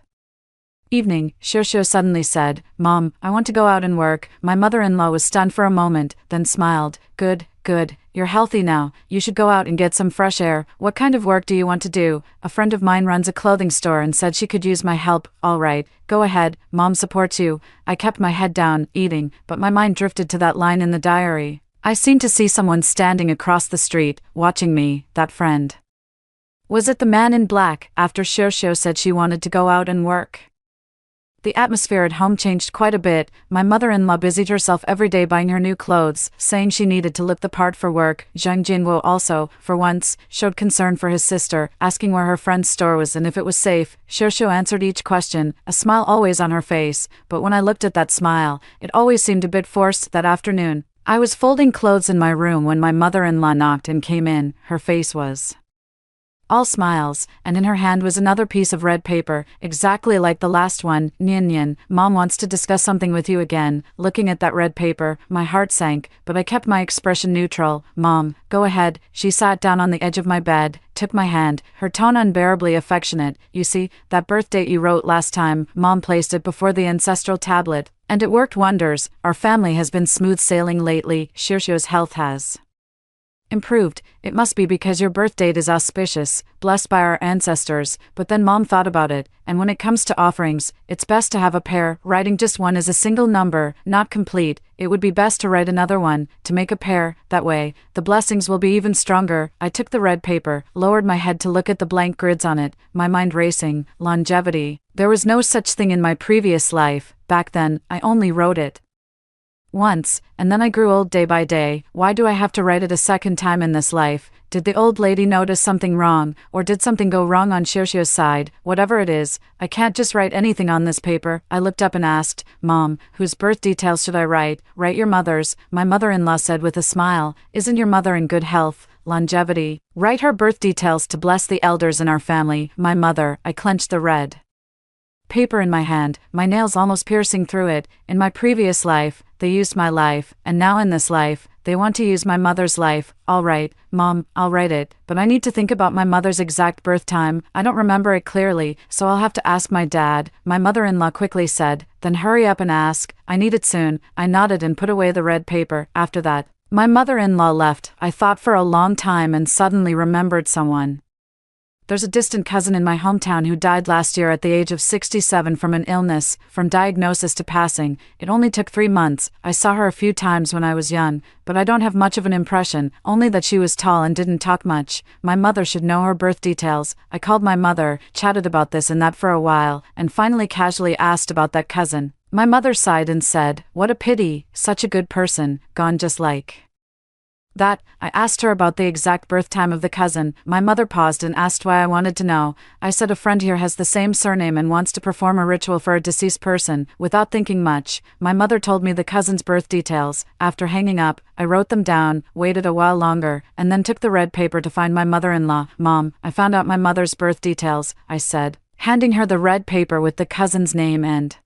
evening, Xiao suddenly said, "Mom, I want to go out and work." My mother-in-law was stunned for a moment, then smiled. Good, good. You're healthy now. You should go out and get some fresh air. What kind of work do you want to do? A friend of mine runs a clothing store and said she could use my help. All right, go ahead. Mom supports you. I kept my head down, eating, but my mind drifted to that line in the diary. I seemed to see someone standing across the street, watching me. That friend. Was it the man in black? After Xiao said she wanted to go out and work, the atmosphere at home changed quite a bit. My mother-in-law busied herself every day buying her new clothes, saying she needed to look the part for work. Zhang Jinwo also, for once, showed concern for his sister, asking where her friend's store was and if it was safe. Xiao answered each question, a smile always on her face, but when I looked at that smile, it always seemed a bit forced. That afternoon, I was folding clothes in my room when my mother-in-law knocked and came in. Her face was all smiles, and in her hand was another piece of red paper, exactly like the last one. Nian, Mom wants to discuss something with you again. Looking at that red paper, my heart sank, but I kept my expression neutral. Mom, go ahead. She sat down on the edge of my bed, took my hand, her tone unbearably affectionate. You see, that birth date you wrote last time, Mom placed it before the ancestral tablet, and it worked wonders. Our family has been smooth sailing lately. Xiao's health has improved. It must be because your birth date is auspicious, blessed by our ancestors. But then Mom thought about it, and when it comes to offerings, it's best to have a pair. Writing just one is a single number, not complete. It would be best to write another one, to make a pair. That way, the blessings will be even stronger. I took the red paper, lowered my head to look at the blank grids on it, my mind racing. Longevity. There was no such thing in my previous life. Back then, I only wrote it Once, and then I grew old day by day. Why do I have to write it a second time in this life? Did the old lady notice something wrong, or did something go wrong on Xiuxiu's side? Whatever it is, I can't just write anything on this paper. I looked up and asked, Mom, whose birth details should I write? Write your mother's, my mother-in-law said with a smile. Isn't your mother in good health? Longevity. Write her birth details to bless the elders in our family. My mother. I clenched the red paper in my hand, my nails almost piercing through it. In my previous life, they used my life, and now in this life, they want to use my mother's life. All right, Mom, I'll write it, but I need to think about my mother's exact birth time. I don't remember it clearly, so I'll have to ask my dad, my mother-in-law quickly said. Then hurry up and ask. I need it soon. I nodded and put away the red paper. After that, my mother-in-law left. I thought for a long time and suddenly remembered someone. There's a distant cousin in my hometown who died last year at the age of 67 from an illness, from diagnosis to passing. It only took 3 months. I saw her a few times when I was young, but I don't have much of an impression, only that she was tall and didn't talk much. My mother should know her birth details. I called my mother, chatted about this and that for a while, and finally casually asked about that cousin. My mother sighed and said, "What a pity, such a good person, gone just like that." I asked her about the exact birth time of the cousin. My mother paused and asked why I wanted to know. I said a friend here has the same surname and wants to perform a ritual for a deceased person. Without thinking much, my mother told me the cousin's birth details. After hanging up, I wrote them down, waited a while longer, and then took the red paper to find my mother-in-law. Mom, I found out my mother's birth details, I said, handing her the red paper with the cousin's name and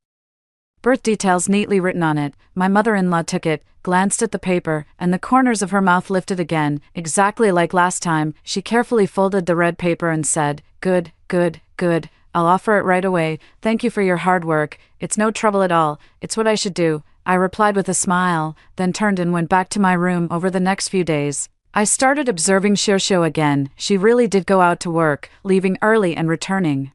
birth details neatly written on it. My mother-in-law took it, glanced at the paper, and the corners of her mouth lifted again, exactly like last time. She carefully folded the red paper and said, "Good, good, good. I'll offer it right away. Thank you for your hard work. It's no trouble at all. It's what I should do," I replied with a smile, then turned and went back to my room. Over the next few days, I started observing Xiuxiu again. She really did go out to work, leaving early and returning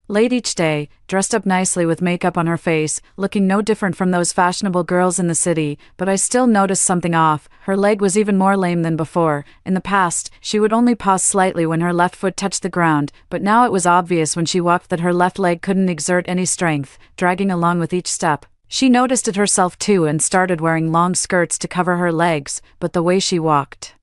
late each day, dressed up nicely with makeup on her face, looking no different from those fashionable girls in the city, but I still noticed something off. Her leg was even more lame than before. In the past, she would only pause slightly when her left foot touched the ground, but now it was obvious when she walked that her left leg couldn't exert any strength, dragging along with each step. She noticed it herself too and started wearing long skirts to cover her legs, but the way she walked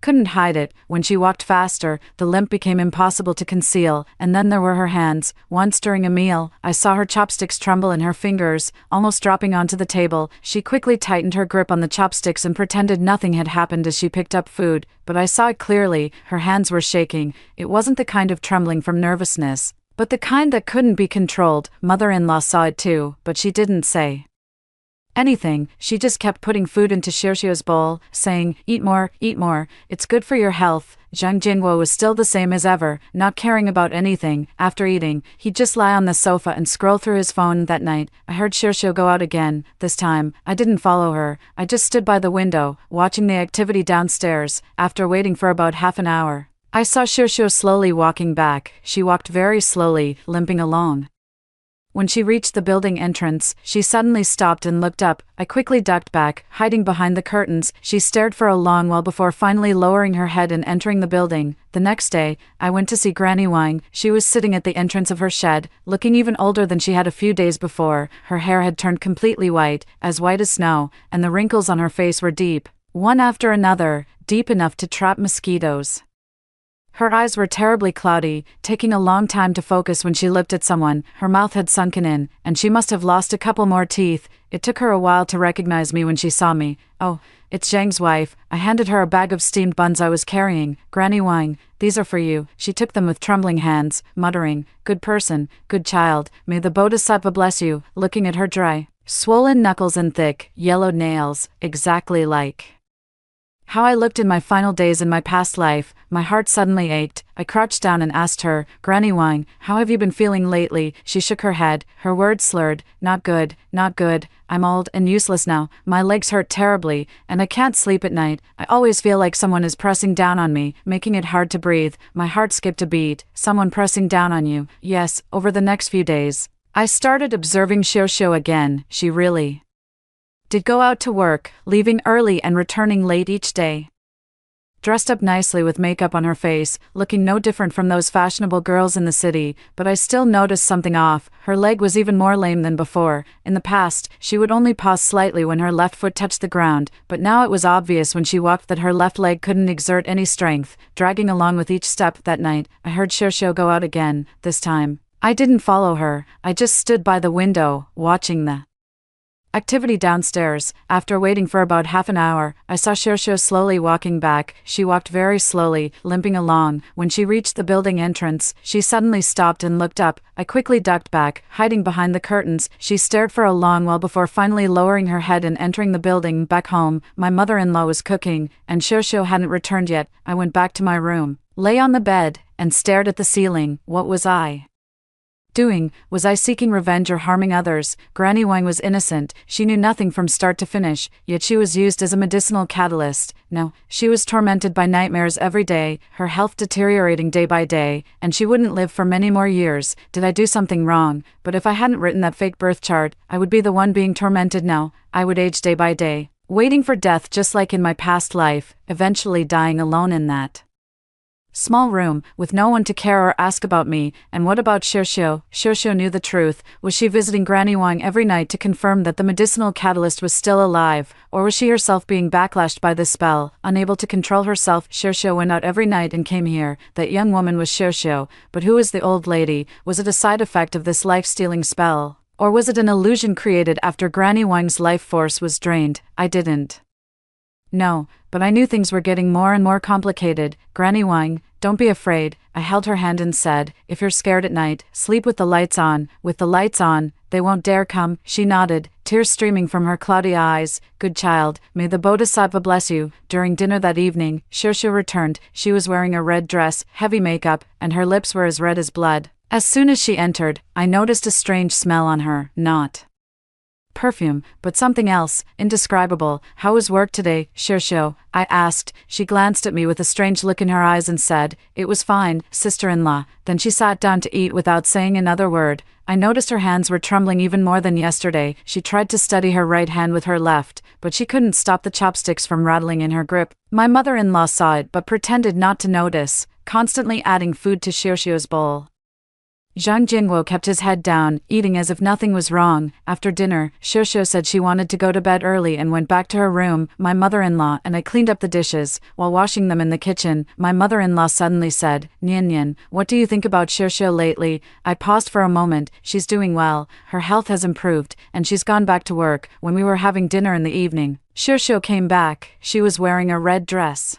couldn't hide it. When she walked faster, the limp became impossible to conceal. And then there were her hands. Once during a meal, I saw her chopsticks tremble in her fingers, almost dropping onto the table. She quickly tightened her grip on the chopsticks and pretended nothing had happened as she picked up food, but I saw it clearly. Her hands were shaking. It wasn't the kind of trembling from nervousness, but the kind that couldn't be controlled. Mother-in-law saw it too, but she didn't say anything. She just kept putting food into Xiuxiu's bowl, saying, eat more, it's good for your health." Zhang Jingwo was still the same as ever, not caring about anything. After eating, he'd just lie on the sofa and scroll through his phone. That night, I heard Xiuxiu go out again. This time, I didn't follow her. I just stood by the window, watching the activity downstairs. After waiting for about half an hour, I saw Xiuxiu slowly walking back. She walked very slowly, limping along. When she reached the building entrance, she suddenly stopped and looked up. I quickly ducked back, hiding behind the curtains. She stared for a long while before finally lowering her head and entering the building. The next day, I went to see Granny Wang. She was sitting at the entrance of her shed, looking even older than she had a few days before. Her hair had turned completely white as snow, and the wrinkles on her face were deep, one after another, deep enough to trap mosquitoes. Her eyes were terribly cloudy, taking a long time to focus when she looked at someone. Her mouth had sunken in, and she must have lost a couple more teeth. It took her a while to recognize me when she saw me. "Oh, it's Zhang's wife." I handed her a bag of steamed buns I was carrying. "Granny Wang, these are for you." She took them with trembling hands, muttering, "Good person, good child, may the Bodhisattva bless you," looking at her dry, swollen knuckles and thick, yellowed nails, exactly like how I looked in my final days in my past life. My heart suddenly ached. I crouched down and asked her, "Granny Wang, how have you been feeling lately?" She shook her head, her words slurred. Not good, not good. I'm old and useless now. My legs hurt terribly, and I can't sleep at night. I always feel like someone is pressing down on me, making it hard to breathe." My heart skipped a beat. "Someone pressing down on you?" "Yes." Over the next few days, I started observing Xiuxiu again. She really did go out to work, leaving early and returning late each day. dressed up nicely with makeup on her face, looking no different from those fashionable girls in the city, but I still noticed something off. Her leg was even more lame than before. In the past, she would only pause slightly when her left foot touched the ground, but now it was obvious when she walked that her left leg couldn't exert any strength, dragging along with each step. That night, I heard Xiao go out again. This time, I didn't follow her, I just stood by the window, watching the activity downstairs. After waiting for about half an hour, I saw Xiao slowly walking back. She walked very slowly, limping along. When she reached the building entrance, she suddenly stopped and looked up. I quickly ducked back, hiding behind the curtains. She stared for a long while before finally lowering her head and entering the building. Back home, my mother-in-law was cooking, and Xiao hadn't returned yet. I went back to my room, lay on the bed, and stared at the ceiling. What was I doing? Was I seeking revenge or harming others? Granny Wang was innocent. She knew nothing from start to finish, yet she was used as a medicinal catalyst. No, she was tormented by nightmares every day, her health deteriorating day by day, and she wouldn't live for many more years. Did I do something wrong? But if I hadn't written that fake birth chart, I would be the one being tormented now. I would age day by day, waiting for death just like in my past life, eventually dying alone in that small room, with no one to care or ask about me. And what about Xiao? Xiao knew the truth. Was she visiting Granny Wang every night to confirm that the medicinal catalyst was still alive, or was she herself being backlashed by this spell, unable to control herself? Xiao went out every night and came here. That young woman was Xiao, but who was the old lady? Was it a side effect of this life-stealing spell, or was it an illusion created after Granny Wang's life force was drained? I didn't know, but I knew things were getting more and more complicated. Granny Wang, don't be afraid. I held her hand and said, if you're scared at night, sleep with the lights on. With the lights on, they won't dare come. She nodded, tears streaming from her cloudy eyes. Good child, may the Bodhisattva bless you. During dinner that evening, Xiao returned. She was wearing a red dress, heavy makeup, and her lips were as red as blood. As soon as she entered, I noticed a strange smell on her. Not perfume, but something else, indescribable. How was work today, Xiao? I asked. She glanced at me with a strange look in her eyes and said, it was fine, sister-in-law. Then she sat down to eat without saying another word. I noticed her hands were trembling even more than yesterday. She tried to steady her right hand with her left, but she couldn't stop the chopsticks from rattling in her grip. My mother-in-law saw it but pretended not to notice, constantly adding food to Xiao's bowl. Zhang Jingwo kept his head down, eating as if nothing was wrong. After dinner, Xiao said she wanted to go to bed early and went back to her room. My mother-in-law and I cleaned up the dishes. While washing them in the kitchen, my mother-in-law suddenly said, Nian, what do you think about Xiao lately? I paused for a moment. She's doing well. Her health has improved, and she's gone back to work. When we were having dinner in the evening, Xiao came back. She was wearing a red dress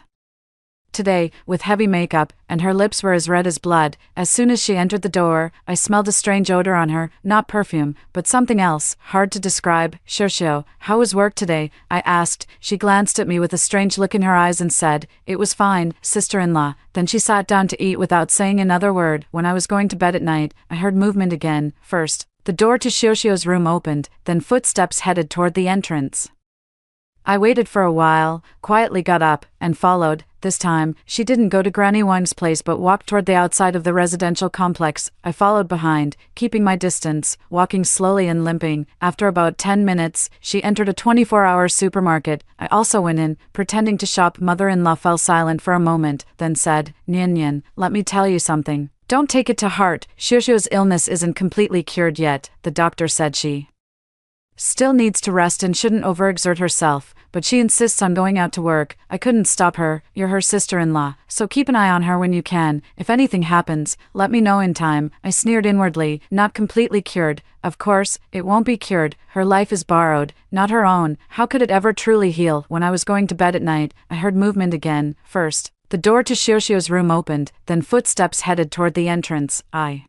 today, with heavy makeup, and her lips were as red as blood. As soon as she entered the door, I smelled a strange odor on her, not perfume, but something else, hard to describe. Xiao, how was work today? I asked. She glanced at me with a strange look in her eyes and said, it was fine, sister-in-law. Then she sat down to eat without saying another word. When I was going to bed at night, I heard movement again. First, the door to Xiao's room opened, then footsteps headed toward the entrance. I waited for a while, quietly got up, and followed. This time, she didn't go to Granny Wang's place but walked toward the outside of the residential complex. I followed behind, keeping my distance, walking slowly and limping. After about 10 minutes, she entered a 24-hour supermarket. I also went in, pretending to shop. Mother-in-law fell silent for a moment, then said, Nian, let me tell you something. Don't take it to heart. Xiao's illness isn't completely cured yet. The doctor said she still needs to rest and shouldn't overexert herself, but she insists on going out to work. I couldn't stop her. You're her sister-in-law, so keep an eye on her when you can. If anything happens, let me know in time. I sneered inwardly. Not completely cured. Of course, it won't be cured. Her life is borrowed, not her own. How could it ever truly heal? When I was going to bed at night, I heard movement again. First, the door to Xiao's room opened, then footsteps headed toward the entrance. I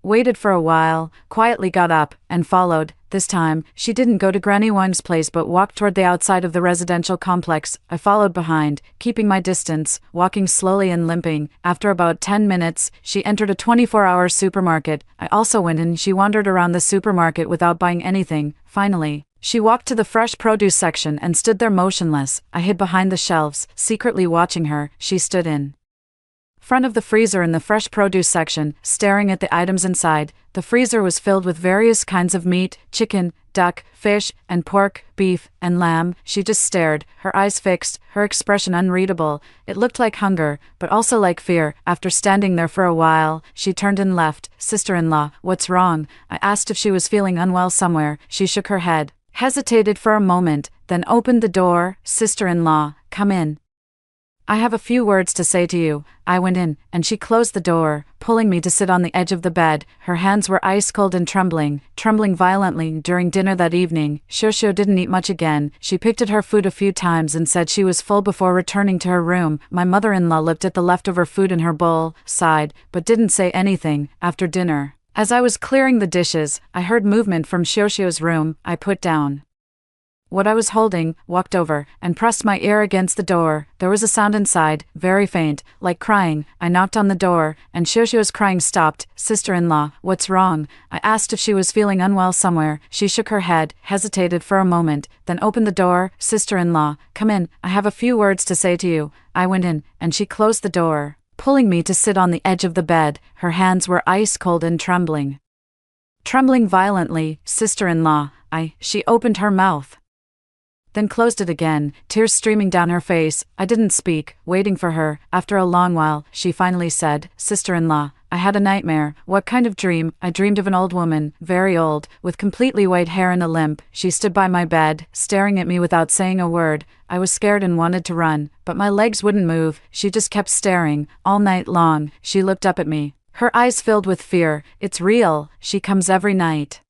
waited for a while, quietly got up, and followed. This time, she didn't go to Granny Wang's place but walked toward the outside of the residential complex. I followed behind, keeping my distance, walking slowly and limping. After about 10 minutes, she entered a 24-hour supermarket. I also went in. She wandered around the supermarket without buying anything. Finally, she walked to the fresh produce section and stood there motionless. I hid behind the shelves, secretly watching her. She stood in front of the freezer in the fresh produce section, staring at the items inside. The freezer was filled with various kinds of meat, chicken, duck, fish, and pork, beef, and lamb. She just stared, her eyes fixed, her expression unreadable. It looked like hunger, but also like fear. After standing there for a while, she turned and left. Sister-in-law, what's wrong? I asked if she was feeling unwell somewhere. She shook her head, hesitated for a moment, then opened the door. Sister-in-law, come in. I have a few words to say to you. I went in, and she closed the door, pulling me to sit on the edge of the bed. Her hands were ice cold and trembling violently. During dinner that evening, Xiaoxiao didn't eat much again. She picked at her food a few times and said she was full before returning to her room. My mother-in-law looked at the leftover food in her bowl, sighed, but didn't say anything. After dinner, as I was clearing the dishes, I heard movement from Xiaoxiao's room. I put down what I was holding, walked over, and pressed my ear against the door. There was a sound inside, very faint, like crying. I knocked on the door, and Xiaoxiao's crying stopped. Sister-in-law, what's wrong? I asked if she was feeling unwell somewhere. She shook her head, hesitated for a moment, then opened the door. Sister-in-law, come in, I have a few words to say to you. I went in, and she closed the door, pulling me to sit on the edge of the bed. Her hands were ice cold and trembling violently. Sister-in-law, she opened her mouth, then closed it again, tears streaming down her face. I didn't speak, waiting for her. After a long while, she finally said, Sister-in-law, I had a nightmare. What kind of dream? I dreamed of an old woman, very old, with completely white hair and a limp. She stood by my bed, staring at me without saying a word. I was scared and wanted to run, but my legs wouldn't move. She just kept staring, all night long. She looked up at me, her eyes filled with fear. It's real. She comes every night,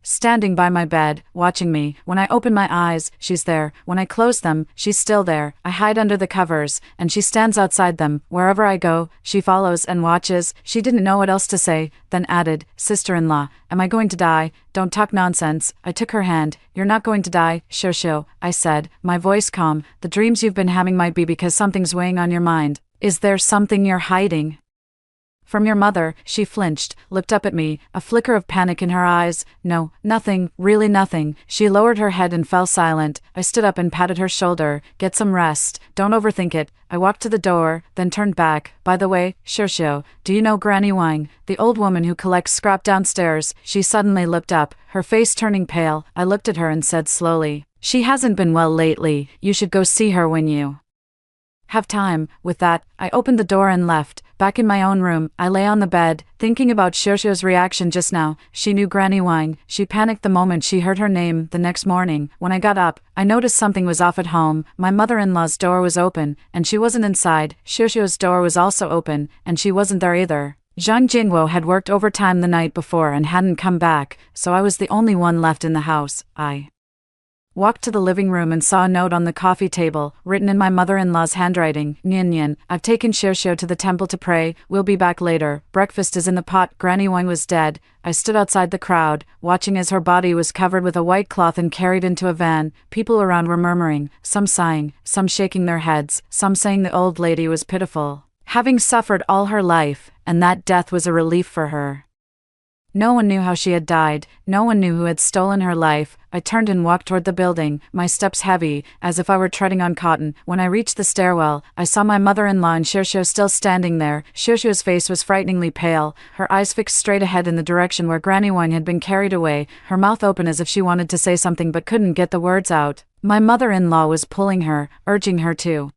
standing by my bed, watching me. When I open my eyes, she's there. When I close them, she's still there. I hide under the covers, and she stands outside them. Wherever I go, she follows and watches. She didn't know what else to say, then added, Sister-in-law, am I going to die? Don't talk nonsense. I took her hand. You're not going to die, Xiaoxiao, I said, my voice calm. The dreams you've been having might be because something's weighing on your mind. Is there something you're hiding from your mother? She flinched, looked up at me, a flicker of panic in her eyes. No, nothing, really nothing. She lowered her head and fell silent. I stood up and patted her shoulder. Get some rest. Don't overthink it. I walked to the door, then turned back. By the way, Xiaoxiao, do you know Granny Wang, the old woman who collects scrap downstairs? She suddenly looked up, her face turning pale. I looked at her and said slowly, she hasn't been well lately. You should go see her when you have time. With that, I opened the door and left. Back in my own room, I lay on the bed, thinking about Xiaoxiao's reaction just now. She knew Granny Wang. She panicked the moment she heard her name. The next morning, when I got up, I noticed something was off at home. My mother-in-law's door was open, and she wasn't inside. Xiaoxiao's door was also open, and she wasn't there either. Zhang Jingwo had worked overtime the night before and hadn't come back, so I was the only one left in the house. I walked to the living room and saw a note on the coffee table, written in my mother-in-law's handwriting. Nian Nian, I've taken Xiaoxiao to the temple to pray. We'll be back later. Breakfast is in the pot. Granny Wang was dead. I stood outside the crowd, watching as her body was covered with a white cloth and carried into a van. People around were murmuring, some sighing, some shaking their heads, some saying the old lady was pitiful, having suffered all her life, and that death was a relief for her. No one knew how she had died. No one knew who had stolen her life. I turned and walked toward the building, my steps heavy, as if I were treading on cotton. When I reached the stairwell, I saw my mother-in-law and Xiaoxiao still standing there. Xiaoxiao's face was frighteningly pale, her eyes fixed straight ahead in the direction where Granny Wang had been carried away, her mouth open as if she wanted to say something but couldn't get the words out. My mother-in-law was pulling her, urging her to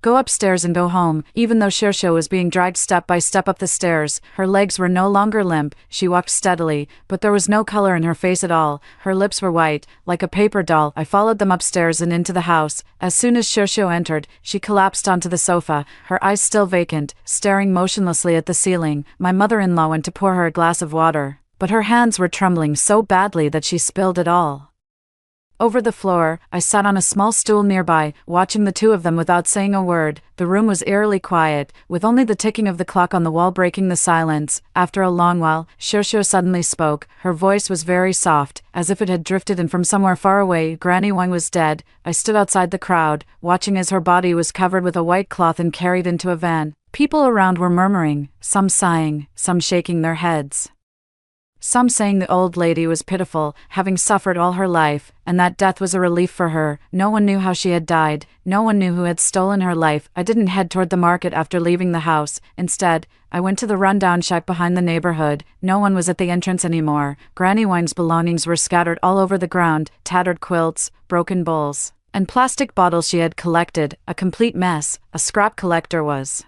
go upstairs and go home. Even though Xiaoxiao was being dragged step by step up the stairs, her legs were no longer limp. She walked steadily, but there was no color in her face at all. Her lips were white, like a paper doll. I followed them upstairs and into the house. As soon as Xiaoxiao entered, she collapsed onto the sofa, her eyes still vacant, staring motionlessly at the ceiling. My mother-in-law went to pour her a glass of water, but her hands were trembling so badly that she spilled it all over the floor. I sat on a small stool nearby, watching the two of them without saying a word. The room was eerily quiet, with only the ticking of the clock on the wall breaking the silence. After a long while, Xiaoxiao suddenly spoke. Her voice was very soft, as if it had drifted in from somewhere far away. Granny Wang was dead. I stood outside the crowd, watching as her body was covered with a white cloth and carried into a van. People around were murmuring, some sighing, some shaking their heads. Some saying the old lady was pitiful, having suffered all her life, and that death was a relief for her. No one knew how she had died. No one knew who had stolen her life. I didn't head toward the market after leaving the house. Instead, I went to the rundown shack behind the neighborhood. No one was at the entrance anymore. Granny Wang's belongings were scattered all over the ground, tattered quilts, broken bowls, and plastic bottles she had collected, a complete mess. A scrap collector was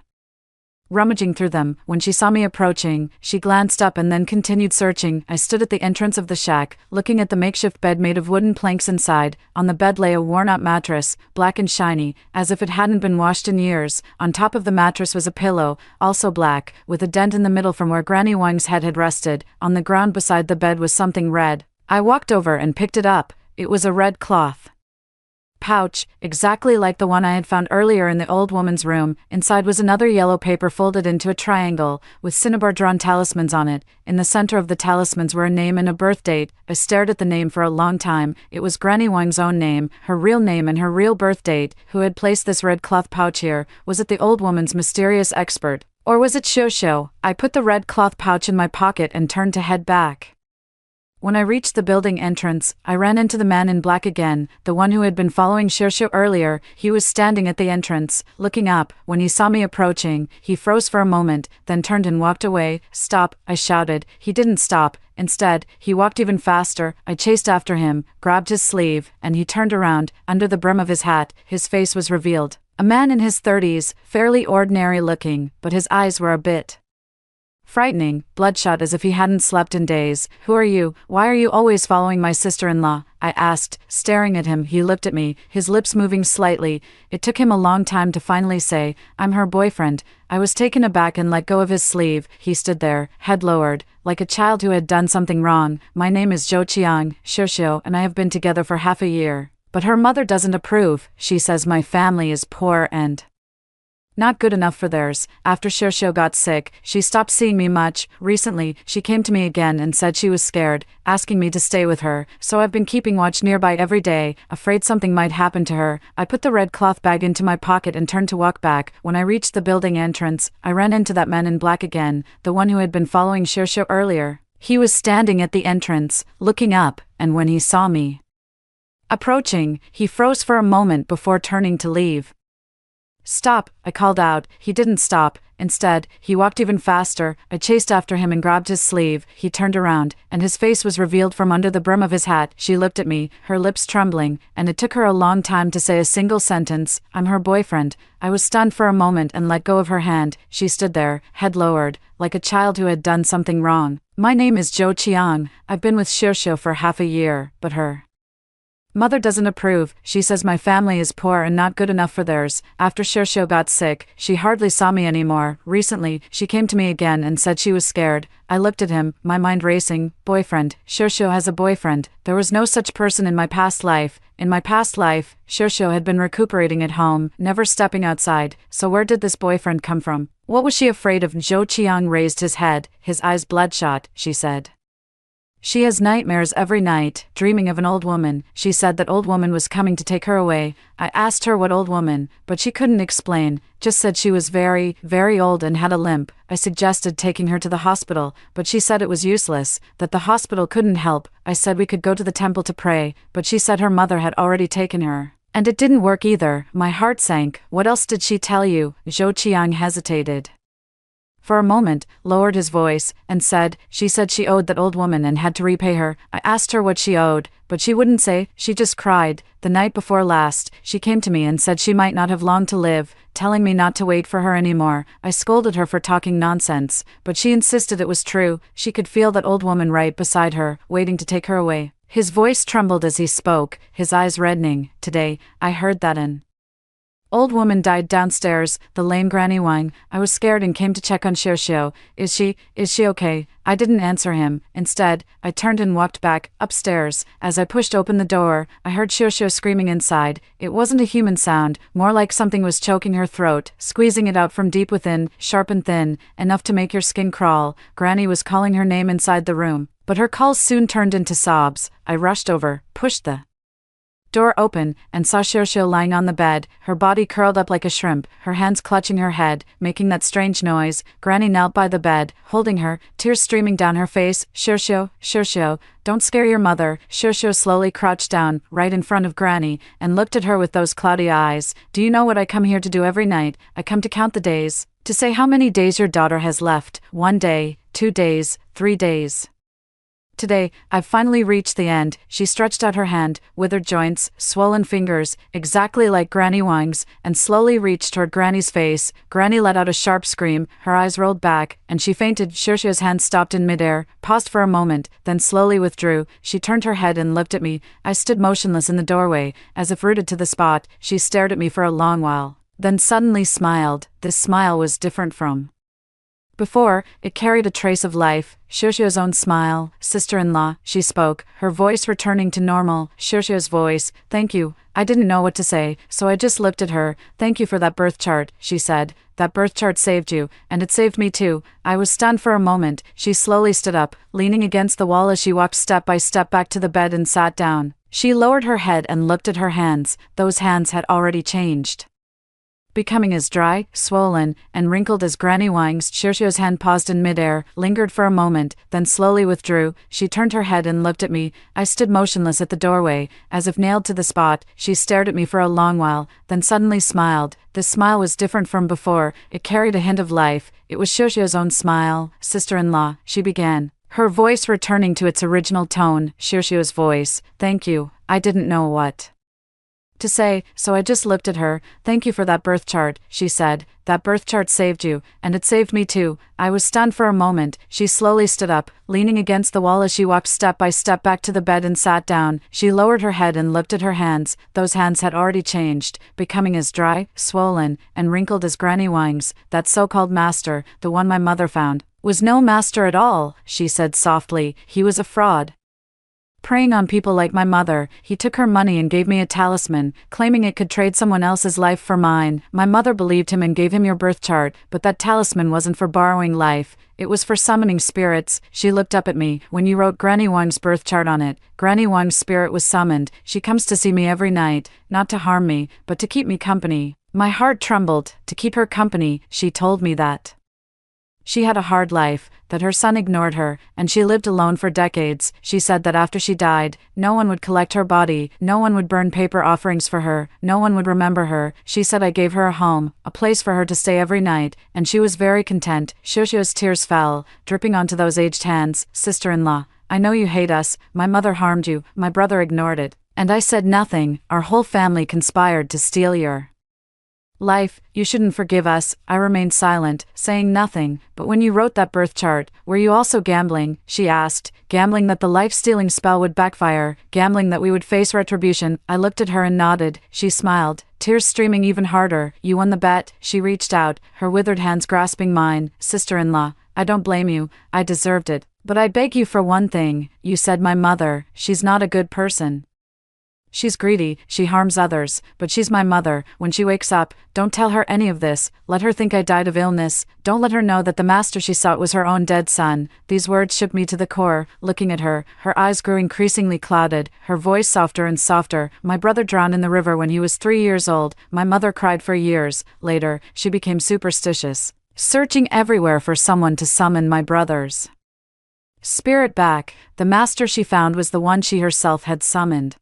rummaging through them. When she saw me approaching, she glanced up and then continued searching. I stood at the entrance of the shack, looking at the makeshift bed made of wooden planks inside. On the bed lay a worn-out mattress, black and shiny, as if it hadn't been washed in years. On top of the mattress was a pillow, also black, with a dent in the middle from where Granny Wang's head had rested. On the ground beside the bed was something red. I walked over and picked it up. It was a red cloth pouch, exactly like the one I had found earlier in the old woman's room. Inside was another yellow paper folded into a triangle, with cinnabar-drawn talismans on it. In the center of the talismans were a name and a birth date. I stared at the name for a long time. It was Granny Wang's own name, her real name and her real birth date. Who had placed this red cloth pouch here? Was it the old woman's mysterious expert? Or was it Xiao? I put the red cloth pouch in my pocket and turned to head back. When I reached the building entrance, I ran into the man in black again, the one who had been following Xiao earlier. He was standing at the entrance, looking up. When he saw me approaching, he froze for a moment, then turned and walked away. "Stop," I shouted. He didn't stop. Instead, he walked even faster. I chased after him, grabbed his sleeve, and he turned around. Under the brim of his hat, his face was revealed. A man in his 30s, fairly ordinary looking, but his eyes were a bit frightening, bloodshot as if he hadn't slept in days. "Who are you? Why are you always following my sister-in-law?" I asked, staring at him. He looked at me, his lips moving slightly. It took him a long time to finally say, "I'm her boyfriend." I was taken aback and let go of his sleeve. He stood there, head lowered, like a child who had done something wrong. "My name is Zhou Qiang, Xiao, and I have been together for half a year. But her mother doesn't approve. She says my family is poor and not good enough for theirs. After Xiao got sick, she stopped seeing me much. Recently, she came to me again and said she was scared, asking me to stay with her. So I've been keeping watch nearby every day, afraid something might happen to her." I put the red cloth bag into my pocket and turned to walk back. When I reached the building entrance, I ran into that man in black again, the one who had been following Xiao earlier. He was standing at the entrance, looking up, and when he saw me approaching, he froze for a moment before turning to leave. "Stop," I called out. He didn't stop. Instead, he walked even faster. I chased after him and grabbed his sleeve. He turned around, and his face was revealed from under the brim of his hat. She looked at me, her lips trembling, and it took her a long time to say a single sentence. "I'm her boyfriend." I was stunned for a moment and let go of her hand. She stood there, head lowered, like a child who had done something wrong. "My name is Zhou Qiang. I've been with Xiao for half a year, but her mother doesn't approve. She says my family is poor and not good enough for theirs. After Xiao got sick, she hardly saw me anymore. Recently, she came to me again and said she was scared." I looked at him, my mind racing. Boyfriend. Xiao has a boyfriend. There was no such person in my past life. In my past life, Xiao had been recuperating at home, never stepping outside. So where did this boyfriend come from? What was she afraid of? Zhou Qiang raised his head, his eyes bloodshot. She said she has nightmares every night, dreaming of an old woman. She said that old woman was coming to take her away. I asked her what old woman, but she couldn't explain, just said she was very, very old and had a limp. I suggested taking her to the hospital, but she said it was useless, that the hospital couldn't help. I said we could go to the temple to pray, but she said her mother had already taken her. And it didn't work either. My heart sank. "What else did she tell you?" Zhou Qiang hesitated for a moment, lowered his voice, and said, "She said she owed that old woman and had to repay her." I asked her what she owed, but she wouldn't say. She just cried. "The night before last, she came to me and said she might not have long to live, telling me not to wait for her anymore." I scolded her for talking nonsense, but she insisted it was true. She could feel that old woman right beside her, waiting to take her away. His voice trembled as he spoke, his eyes reddening. "Today, I heard that an old woman died downstairs, the lame Granny Wang. I was scared and came to check on Xiao. Is she okay?" I didn't answer him. Instead, I turned and walked back, upstairs. As I pushed open the door, I heard Xiao screaming inside. It wasn't a human sound, more like something was choking her throat, squeezing it out from deep within, sharp and thin, enough to make your skin crawl. Granny was calling her name inside the room, but her calls soon turned into sobs. I rushed over, pushed the door open, and saw Xiao lying on the bed, her body curled up like a shrimp, her hands clutching her head, making that strange noise. Granny knelt by the bed, holding her, tears streaming down her face. Xiao, don't scare your mother. Xiao slowly crouched down, right in front of Granny, and looked at her with those cloudy eyes. Do you know what I come here to do every night? I come to count the days. To say how many days your daughter has left. 1 day, 2 days, 3 days. Today, I've finally reached the end. She stretched out her hand, withered joints, swollen fingers, exactly like Granny Wang's, and slowly reached toward Granny's face. Granny let out a sharp scream, her eyes rolled back, and she fainted. Xiaoxiao's hand stopped in midair, paused for a moment, then slowly withdrew. She turned her head and looked at me. I stood motionless in the doorway, as if rooted to the spot. She stared at me for a long while, then suddenly smiled. This smile was different from before. It carried a trace of life. Xiaoxiao's own smile. Sister-in-law, she spoke, her voice returning to normal. Xiaoxiao's voice. Thank you. I didn't know what to say, so I just looked at her. Thank you for that birth chart, she said. That birth chart saved you, and it saved me too. I was stunned for a moment. She slowly stood up, leaning against the wall as she walked step by step back to the bed and sat down. She lowered her head and looked at her hands. Those hands had already changed, becoming as dry, swollen, and wrinkled as Granny Wang's. Xiaoxiao's hand paused in midair, lingered for a moment, then slowly withdrew. She turned her head and looked at me. I stood motionless at the doorway, as if nailed to the spot. She stared at me for a long while, then suddenly smiled. This smile was different from before. It carried a hint of life. It was Xiaoxiao's own smile. Sister-in-law, she began, her voice returning to its original tone. Xiaoxiao's voice. Thank you. I didn't know what to say, so I just looked at her. Thank you for that birth chart, she said. That birth chart saved you, and it saved me too. I was stunned for a moment. She slowly stood up, leaning against the wall as she walked step by step back to the bed and sat down. She lowered her head and looked at her hands. Those hands had already changed, becoming as dry, swollen, and wrinkled as Granny Wang's. That so-called master, the one my mother found, was no master at all, she said softly. He was a fraud, preying on people like my mother. He took her money and gave me a talisman, claiming it could trade someone else's life for mine. My mother believed him and gave him your birth chart, but that talisman wasn't for borrowing life. It was for summoning spirits. She looked up at me. When you wrote Granny Wang's birth chart on it, Granny Wang's spirit was summoned. She comes to see me every night, not to harm me, but to keep me company. My heart trembled. To keep her company. She told me that she had a hard life, that her son ignored her, and she lived alone for decades. She said that after she died, no one would collect her body, no one would burn paper offerings for her, no one would remember her. She said I gave her a home, a place for her to stay every night, and she was very content. Xiaoxiao's tears fell, dripping onto those aged hands. Sister-in-law, I know you hate us. My mother harmed you, my brother ignored it, and I said nothing. Our whole family conspired to steal your life. You shouldn't forgive us. I remained silent, saying nothing. But when you wrote that birth chart, were you also gambling? She asked. Gambling that the life-stealing spell would backfire, gambling that we would face retribution. I looked at her and nodded. She smiled, tears streaming even harder. You won the bet. She reached out, her withered hands grasping mine. Sister-in-law, I don't blame you. I deserved it. But I beg you for one thing. You said my mother. She's not a good person. She's greedy, she harms others, but she's my mother. When she wakes up, don't tell her any of this. Let her think I died of illness. Don't let her know that the master she sought was her own dead son. These words shook me to the core. Looking at her, her eyes grew increasingly clouded, her voice softer and softer. My brother drowned in the river when he was 3 years old. My mother cried for years. Later, she became superstitious, searching everywhere for someone to summon my brother's spirit back. The master she found was the one she herself had summoned.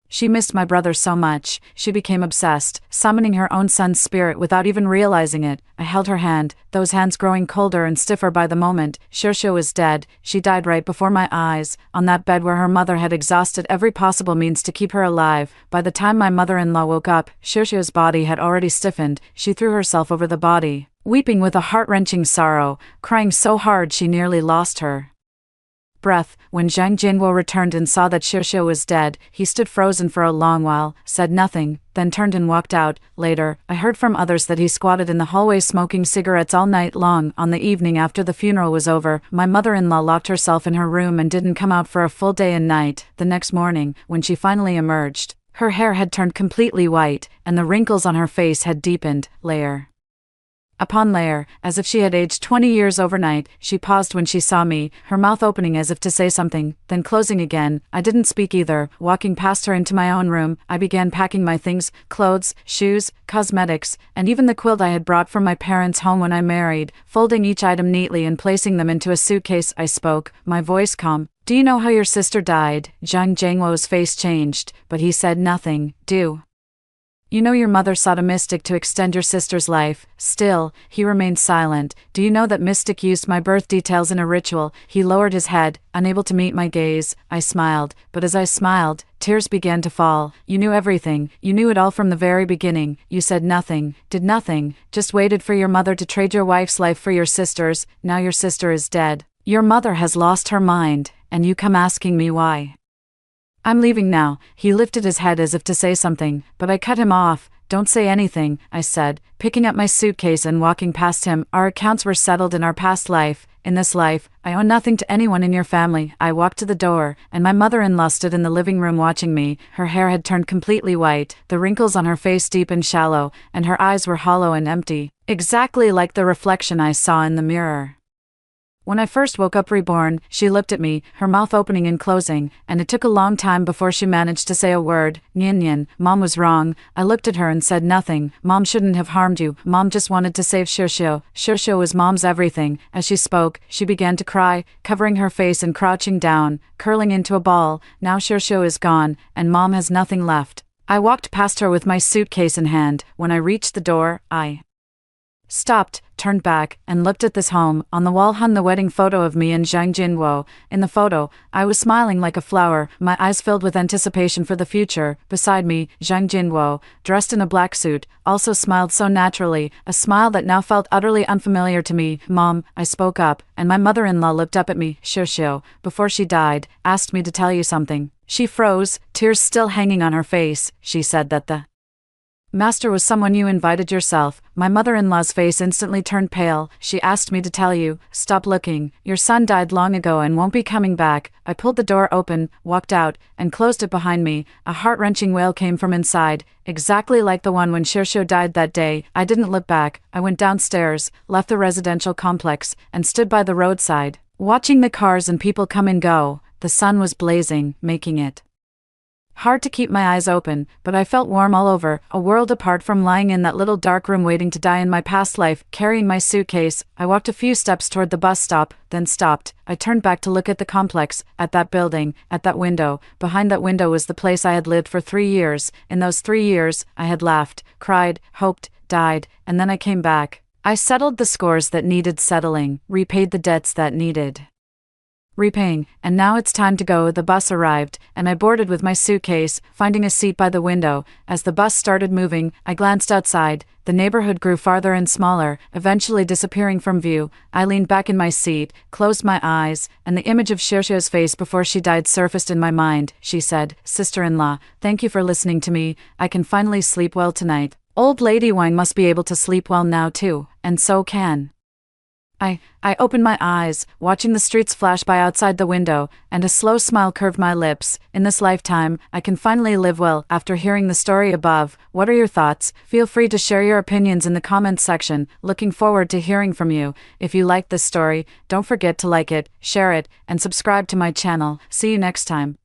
She missed my brother so much, she became obsessed, summoning her own son's spirit without even realizing it. I held her hand, those hands growing colder and stiffer by the moment. Xiaoxiao was dead. She died right before my eyes, on that bed where her mother had exhausted every possible means to keep her alive. By the time my mother-in-law woke up, Xiaoxiao's body had already stiffened. She threw herself over the body, weeping with a heart-wrenching sorrow, crying so hard she nearly lost her breath. When Zhang Jinguo returned and saw that Xiaoxiao was dead, he stood frozen for a long while, said nothing, then turned and walked out. Later, I heard from others that he squatted in the hallway smoking cigarettes all night long. On the evening after the funeral was over, my mother-in-law locked herself in her room and didn't come out for a full day and night. The next morning, when she finally emerged, her hair had turned completely white, and the wrinkles on her face had deepened, layer Upon layer, as if she had aged 20 years overnight, she paused when she saw me, her mouth opening as if to say something, then closing again. I didn't speak either. Walking past her into my own room, I began packing my things, clothes, shoes, cosmetics, and even the quilt I had brought from my parents' home when I married, folding each item neatly and placing them into a suitcase. I spoke, my voice calm. Do you know how your sister died? Zhang Jiangwo's face changed, but he said nothing. Do you know your mother sought a mystic to extend your sister's life? Still, he remained silent. Do you know that mystic used my birth details in a ritual? He lowered his head, unable to meet my gaze. I smiled, but as I smiled, tears began to fall. You knew everything. You knew it all from the very beginning. You said nothing, did nothing, just waited for your mother to trade your wife's life for your sister's. Now your sister is dead. Your mother has lost her mind, and you come asking me why. I'm leaving now. He lifted his head as if to say something, but I cut him off. Don't say anything, I said, picking up my suitcase and walking past him. Our accounts were settled in our past life. In this life, I owe nothing to anyone in your family. I walked to the door, and my mother-in-law stood in the living room watching me. Her hair had turned completely white, the wrinkles on her face deep and shallow, and her eyes were hollow and empty, exactly like the reflection I saw in the mirror. When I first woke up reborn, she looked at me, her mouth opening and closing, and it took a long time before she managed to say a word. Nyan, Mom was wrong. I looked at her and said nothing. Mom shouldn't have harmed you. Mom just wanted to save Xiuxiu. Xiuxiu was Mom's everything. As she spoke, she began to cry, covering her face and crouching down, curling into a ball. Now Xiuxiu is gone, and Mom has nothing left. I walked past her with my suitcase in hand. When I reached the door, I stopped, turned back, and looked at this home. On the wall hung the wedding photo of me and Zhang Jinwo. In the photo, I was smiling like a flower, my eyes filled with anticipation for the future. Beside me, Zhang Jinwo, dressed in a black suit, also smiled so naturally, a smile that now felt utterly unfamiliar to me. Mom, I spoke up, and my mother-in-law looked up at me. Xiuxiu, before she died, asked me to tell you something. She froze, tears still hanging on her face. She said that the master was someone you invited yourself. My mother-in-law's face instantly turned pale. She asked me to tell you, stop looking. Your son died long ago and won't be coming back. I pulled the door open, walked out, and closed it behind me. A heart-wrenching wail came from inside, exactly like the one when Xiuxiu died that day. I didn't look back. I went downstairs, left the residential complex, and stood by the roadside, watching the cars and people come and go. The sun was blazing, making it hard to keep my eyes open, but I felt warm all over, a world apart from lying in that little dark room waiting to die in my past life. Carrying my suitcase, I walked a few steps toward the bus stop, then stopped. I turned back to look at the complex, at that building, at that window. Behind that window was the place I had lived for 3 years. In those 3 years, I had laughed, cried, hoped, died, and then I came back. I settled the scores that needed settling, repaid the debts that needed repaying, and now it's time to go. The bus arrived, and I boarded with my suitcase, finding a seat by the window. As the bus started moving, I glanced outside. The neighborhood grew farther and smaller, eventually disappearing from view. I leaned back in my seat, closed my eyes, and the image of Xiuxiu's face before she died surfaced in my mind. She said, "Sister-in-law, thank you for listening to me. I can finally sleep well tonight." Old Lady Wang must be able to sleep well now too, and so can I opened my eyes, watching the streets flash by outside the window, and a slow smile curved my lips. In this lifetime, I can finally live well. After hearing the story above, what are your thoughts? Feel free to share your opinions in the comments section. Looking forward to hearing from you. If you like this story, don't forget to like it, share it, and subscribe to my channel. See you next time.